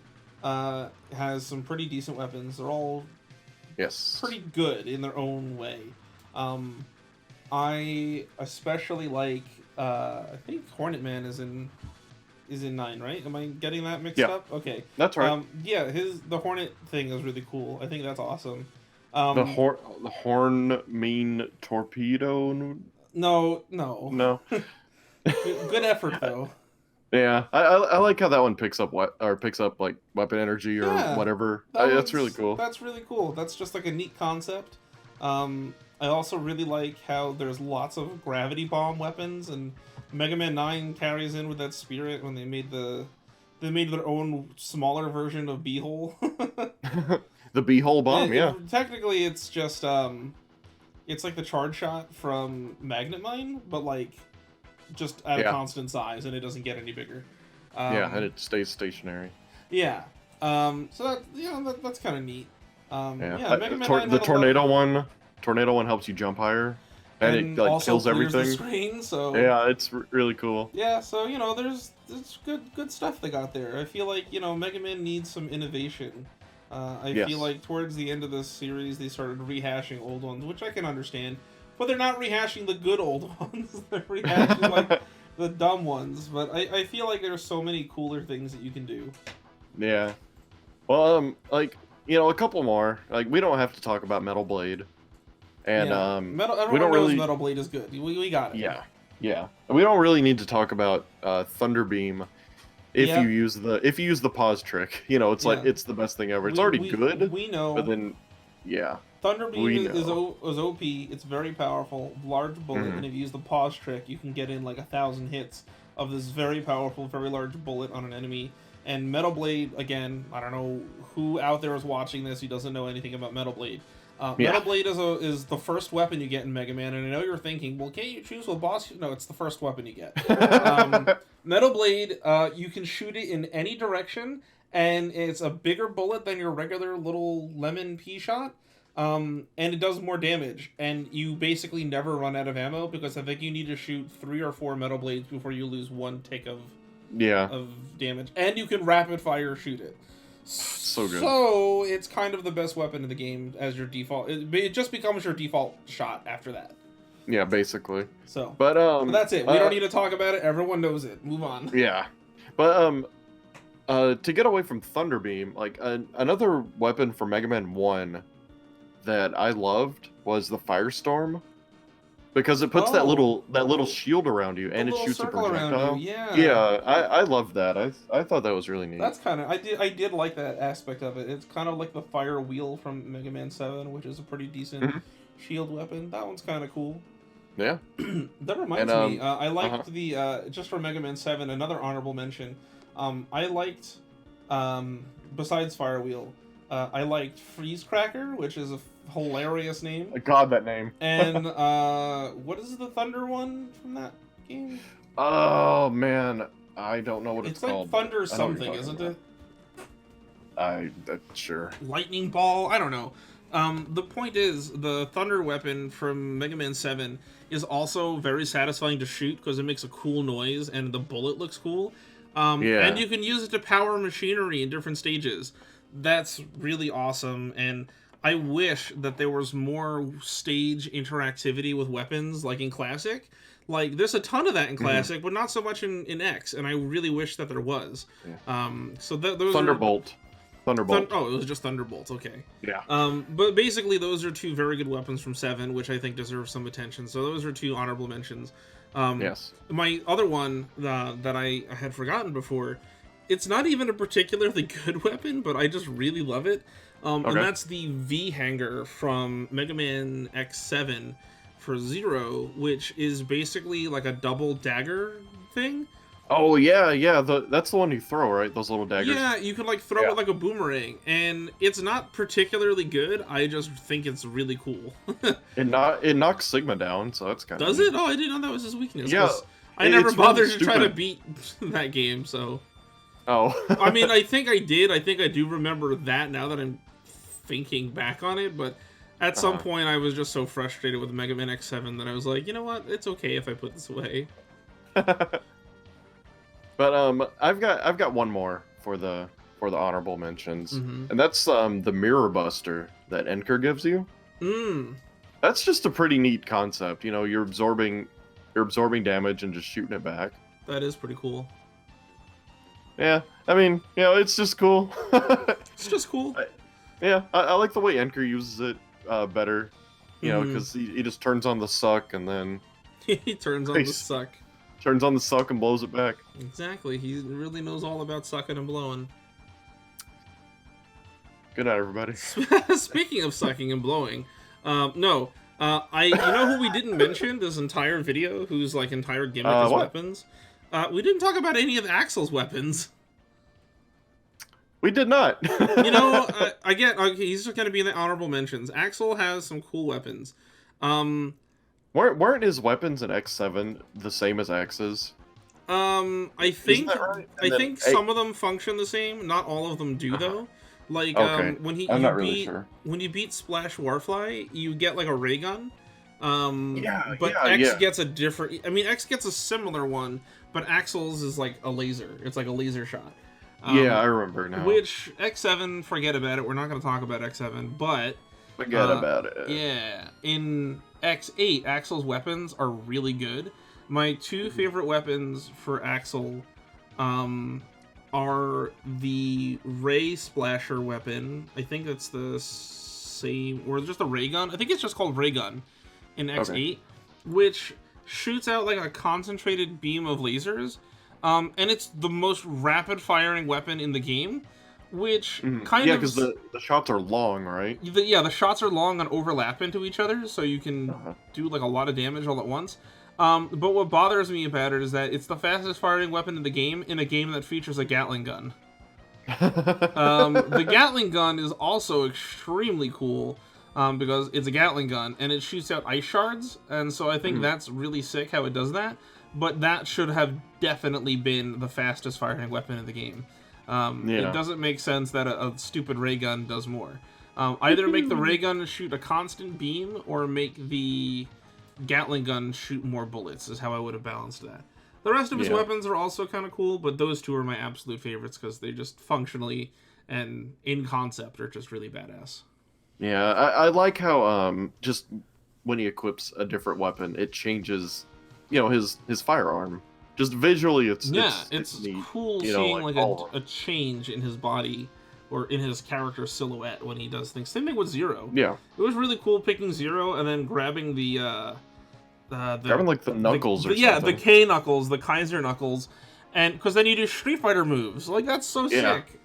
has some pretty decent weapons. They're all pretty good in their own way. I especially like I think Hornet Man is in 9, right? Am I getting that mixed up? Okay. That's right. Yeah, the Hornet thing is really cool. I think that's awesome. The horn mean torpedo? No. Good effort though. Yeah, I like how that one picks up like weapon energy or whatever. That's really cool. That's really cool. That's just like a neat concept. I also really like how there's lots of gravity bomb weapons, and Mega Man 9 carries in with that spirit when they made their own smaller version of Beehole. The Beehole bomb, yeah. Technically, it's just it's like the charge shot from Magnet Mine, but like just at a constant size, and it doesn't get any bigger. And it stays stationary. Yeah. So that's kind of neat. Mega Man the tornado one. Tornado one helps you jump higher, and it like kills everything. The screen, so yeah, it's really cool. Yeah, so there's good stuff they got there. I feel like Mega Man needs some innovation. I feel like towards the end of this series they started rehashing old ones, which I can understand, but they're not rehashing the good old ones. They're rehashing like the dumb ones. But I feel like there's so many cooler things that you can do. Yeah. Well, a couple more. Like we don't have to talk about Metal Blade. And everyone knows Metal Blade is good. We got it. Yeah. We don't really need to talk about Thunder Beam if you use the pause trick. It's like it's the best thing ever. It's already good. We know. But then, yeah. Thunder Beam is OP. It's very powerful, large bullet, and if you use the pause trick, you can get in like 1,000 hits of this very powerful, very large bullet on an enemy. And Metal Blade, again, I don't know who out there is watching this who doesn't know anything about Metal Blade. Metal Blade is the first weapon you get in Mega Man, and I know you're thinking, well, can't you choose what boss? No, it's the first weapon you get. Metal Blade, you can shoot it in any direction, and it's a bigger bullet than your regular little lemon pea shot, and it does more damage, and you basically never run out of ammo, because I think you need to shoot 3 or 4 Metal Blades before you lose 1 tick of damage, and you can rapid fire shoot it. So good. So it's kind of the best weapon in the game as your default. It just becomes your default shot after that. Yeah, basically. So, but that's it. We don't need to talk about it. Everyone knows it. Move on. Yeah, but to get away from Thunder Beam, like another weapon for Mega Man 1 that I loved was the Firestorm. Because it puts that little shield around you, and it shoots a projectile. Yeah, I love that. I thought that was really neat. That's kind of I did like that aspect of it. It's kind of like the fire wheel from Mega Man 7, which is a pretty decent shield weapon. That one's kind of cool. Yeah. That reminds me, I liked the just for Mega Man 7. Another honorable mention. I liked besides fire wheel, I liked Freeze Cracker, which is a hilarious name. God, that name. And what is the Thunder one from that game? Oh man, I don't know what it's called. It's like Thunder something, isn't it? Sure. Lightning Ball? I don't know. The point is, the Thunder weapon from Mega Man 7 is also very satisfying to shoot because it makes a cool noise and the bullet looks cool. And you can use it to power machinery in different stages. That's really awesome, and I wish that there was more stage interactivity with weapons, like in Classic. Like, there's a ton of that in Classic, but not so much in X, and I really wish that there was. Yeah. So those Thunderbolt. Thunderbolt. Oh, it was just Thunderbolts. Okay. Yeah. But basically, those are two very good weapons from 7, which I think deserve some attention. So those are 2 honorable mentions. Yes. My other one that I had forgotten before, it's not even a particularly good weapon, but I just really love it. And that's the V hanger from Mega Man X7 for Zero, which is basically like a double dagger thing. Oh yeah. That's the one you throw, right? Those little daggers. Yeah, you can like throw it like a boomerang, and it's not particularly good. I just think it's really cool. It knocks Sigma down, so that's kind of. Does it? Oh, I didn't know that was his weakness. Yeah, I never bothered really to try to beat that game. So. Oh. I mean, I think I did. I think I do remember that now that I'm thinking back on it, but at some point I was just so frustrated with Mega Man X7 that I was like, you know what? It's okay if I put this away. But I've got one more for the honorable mentions, and that's the Mirror Buster that Enker gives you. That's just a pretty neat concept. You know, you're absorbing damage and just shooting it back. That is pretty cool. Yeah, I mean, you know, it's just cool. It's just cool. I like the way Enker uses it better. You know, because he just turns on the suck and then he turns on the suck. Turns on the suck and blows it back. Exactly. He really knows all about sucking and blowing. Good night, everybody. Speaking of sucking and blowing, you know who we didn't mention this entire video, whose like entire gimmick is weapons? We didn't talk about any of Axel's weapons. We did not. You know, I get he's just going to be in the honorable mentions. Axel has some cool weapons. Weren't his weapons in X7 the same as X's? I think right? I think some of them function the same. Not all of them do though. Like when you beat Splash Warfly, you get like a ray gun. But X gets a different. I mean, X gets a similar one, but Axel's is like a laser. It's like a laser shot. Yeah, I remember now. Which X7, forget about it. We're not going to talk about X7, but forget about it. Yeah, in X8, Axel's weapons are really good. My 2 favorite weapons for Axel are the Ray Splasher weapon. I think that's the same, or just a ray gun. I think it's just called ray gun in X8, which shoots out like a concentrated beam of lasers. And it's the most rapid-firing weapon in the game, which kind of... Yeah, because the shots are long, right? The shots are long and overlap into each other, so you can do like a lot of damage all at once. But what bothers me about it is that it's the fastest-firing weapon in the game, in a game that features a Gatling gun. The Gatling gun is also extremely cool, because it's a Gatling gun, and it shoots out ice shards, and so I think that's really sick how it does that. But that should have definitely been the fastest firing weapon in the game. It doesn't make sense that a stupid ray gun does more. Either make the ray gun shoot a constant beam, or make the Gatling gun shoot more bullets, is how I would have balanced that. The rest of his weapons are also kind of cool, but those 2 are my absolute favorites, because they just functionally and in concept are just really badass. Yeah, I like how just when he equips a different weapon, it changes... You know, his firearm. Just visually, it's neat. Cool seeing like a change in his body or in his character silhouette when he does things. Same thing with Zero. Yeah, it was really cool picking Zero and then grabbing grabbing like the knuckles or something. Yeah, the K knuckles, the Kaiser knuckles, and because then you do Street Fighter moves. Like that's so sick.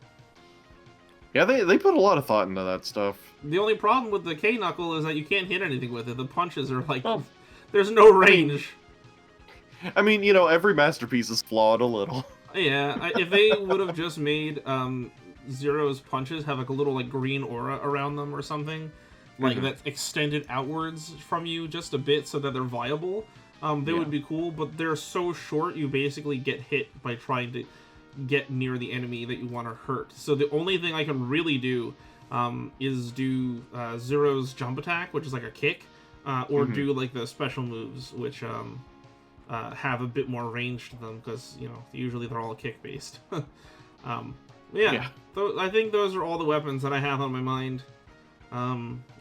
Yeah, they put a lot of thought into that stuff. The only problem with the K knuckle is that you can't hit anything with it. The punches are like there's no range. I mean, you know, every masterpiece is flawed a little. Yeah, if they would have just made Zero's punches have like a little like green aura around them or something, like that extended outwards from you just a bit so that they're viable, they would be cool. But they're so short, you basically get hit by trying to get near the enemy that you want to hurt. So the only thing I can really do is do Zero's jump attack, which is like a kick, or do like the special moves, which have a bit more range to them, because you know usually they're all kick based. I think those are all the weapons that I have on my mind.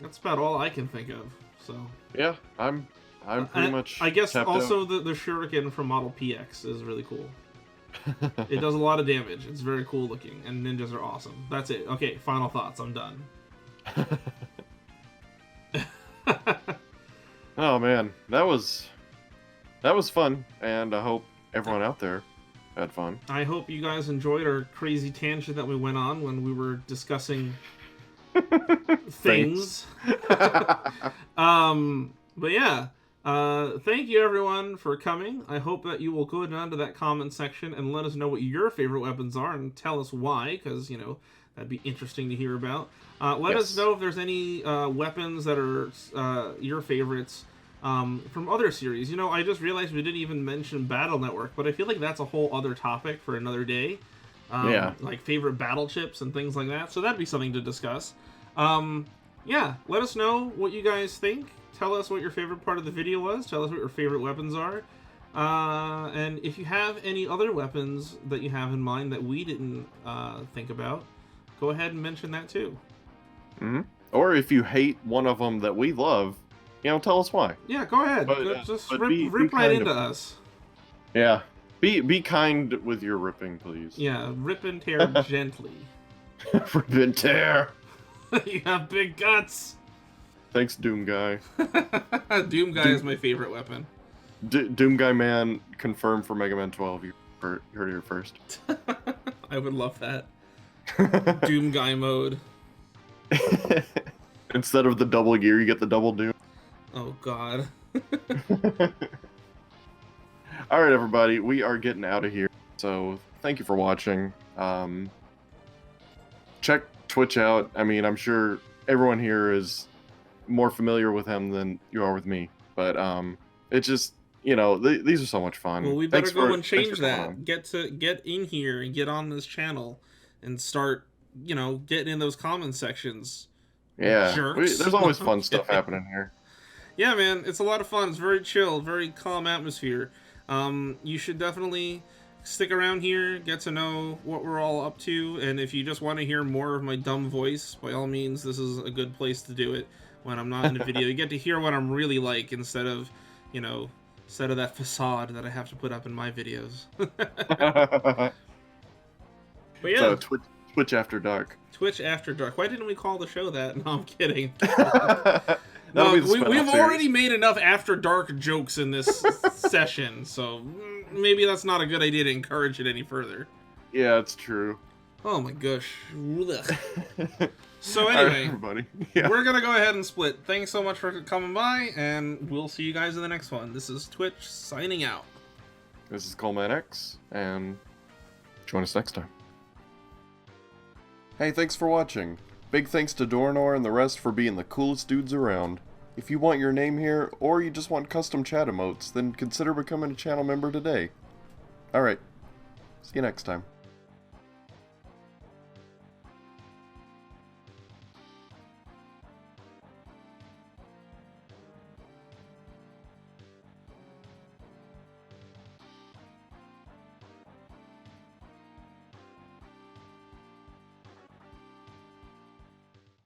That's about all I can think of. So yeah, I'm pretty much. I guess also the Shuriken from Model PX is really cool. It does a lot of damage. It's very cool looking, and ninjas are awesome. That's it. Okay, final thoughts. I'm done. Oh man, that was fun, and I hope everyone out there had fun. I hope you guys enjoyed our crazy tangent that we went on when we were discussing things. But yeah, thank you everyone for coming. I hope that you will go down to that comment section and let us know what your favorite weapons are and tell us why, because, you know, that'd be interesting to hear about. Let us know if there's any weapons that are your favorites from other series. You know, I just realized we didn't even mention Battle Network, but I feel like that's a whole other topic for another day. Like favorite battle chips and things like that. So that'd be something to discuss. Yeah, let us know what you guys think. Tell us what your favorite part of the video was. Tell us what your favorite weapons are. And if you have any other weapons that you have in mind that we didn't think about, go ahead and mention that too. Mm-hmm. Or if you hate one of them that we love, you know, tell us why. Yeah, go ahead. Just rip right into us. Yeah. Be kind with your ripping, please. Yeah, rip and tear gently. Rip and tear. You have big guts. Thanks, Doom Guy. Doom Guy is my favorite weapon. Doom Guy Man confirmed for Mega Man 12. You heard it here first. I would love that. Doom Guy mode. Instead of the double gear, you get the double Doom. Oh, God. Alright, everybody. We are getting out of here. So, thank you for watching. Check Twitch out. I mean, I'm sure everyone here is more familiar with him than you are with me. But, it's just, you know, these are so much fun. Well, we better go and change that. Get in here and get on this channel and start, you know, getting in those comment sections. Yeah. Jerks. There's always fun stuff happening here. Yeah, man, it's a lot of fun. It's very chill, very calm atmosphere. You should definitely stick around here, get to know what we're all up to, and if you just want to hear more of my dumb voice, by all means, this is a good place to do it when I'm not in a video. You get to hear what I'm really like instead of, you know, that facade that I have to put up in my videos. But yeah. So, Twitch After Dark. Twitch After Dark. Why didn't we call the show that? No, I'm kidding. No, we've already made enough After Dark jokes in this session, so maybe that's not a good idea to encourage it any further. Yeah, it's true. Oh my gosh. So anyway, we're going to go ahead and split. Thanks so much for coming by, and we'll see you guys in the next one. This is Twitch signing out. This is Coleman X, and join us next time. Hey, thanks for watching. Big thanks to Dornor and the rest for being the coolest dudes around. If you want your name here, or you just want custom chat emotes, then consider becoming a channel member today. Alright, see you next time.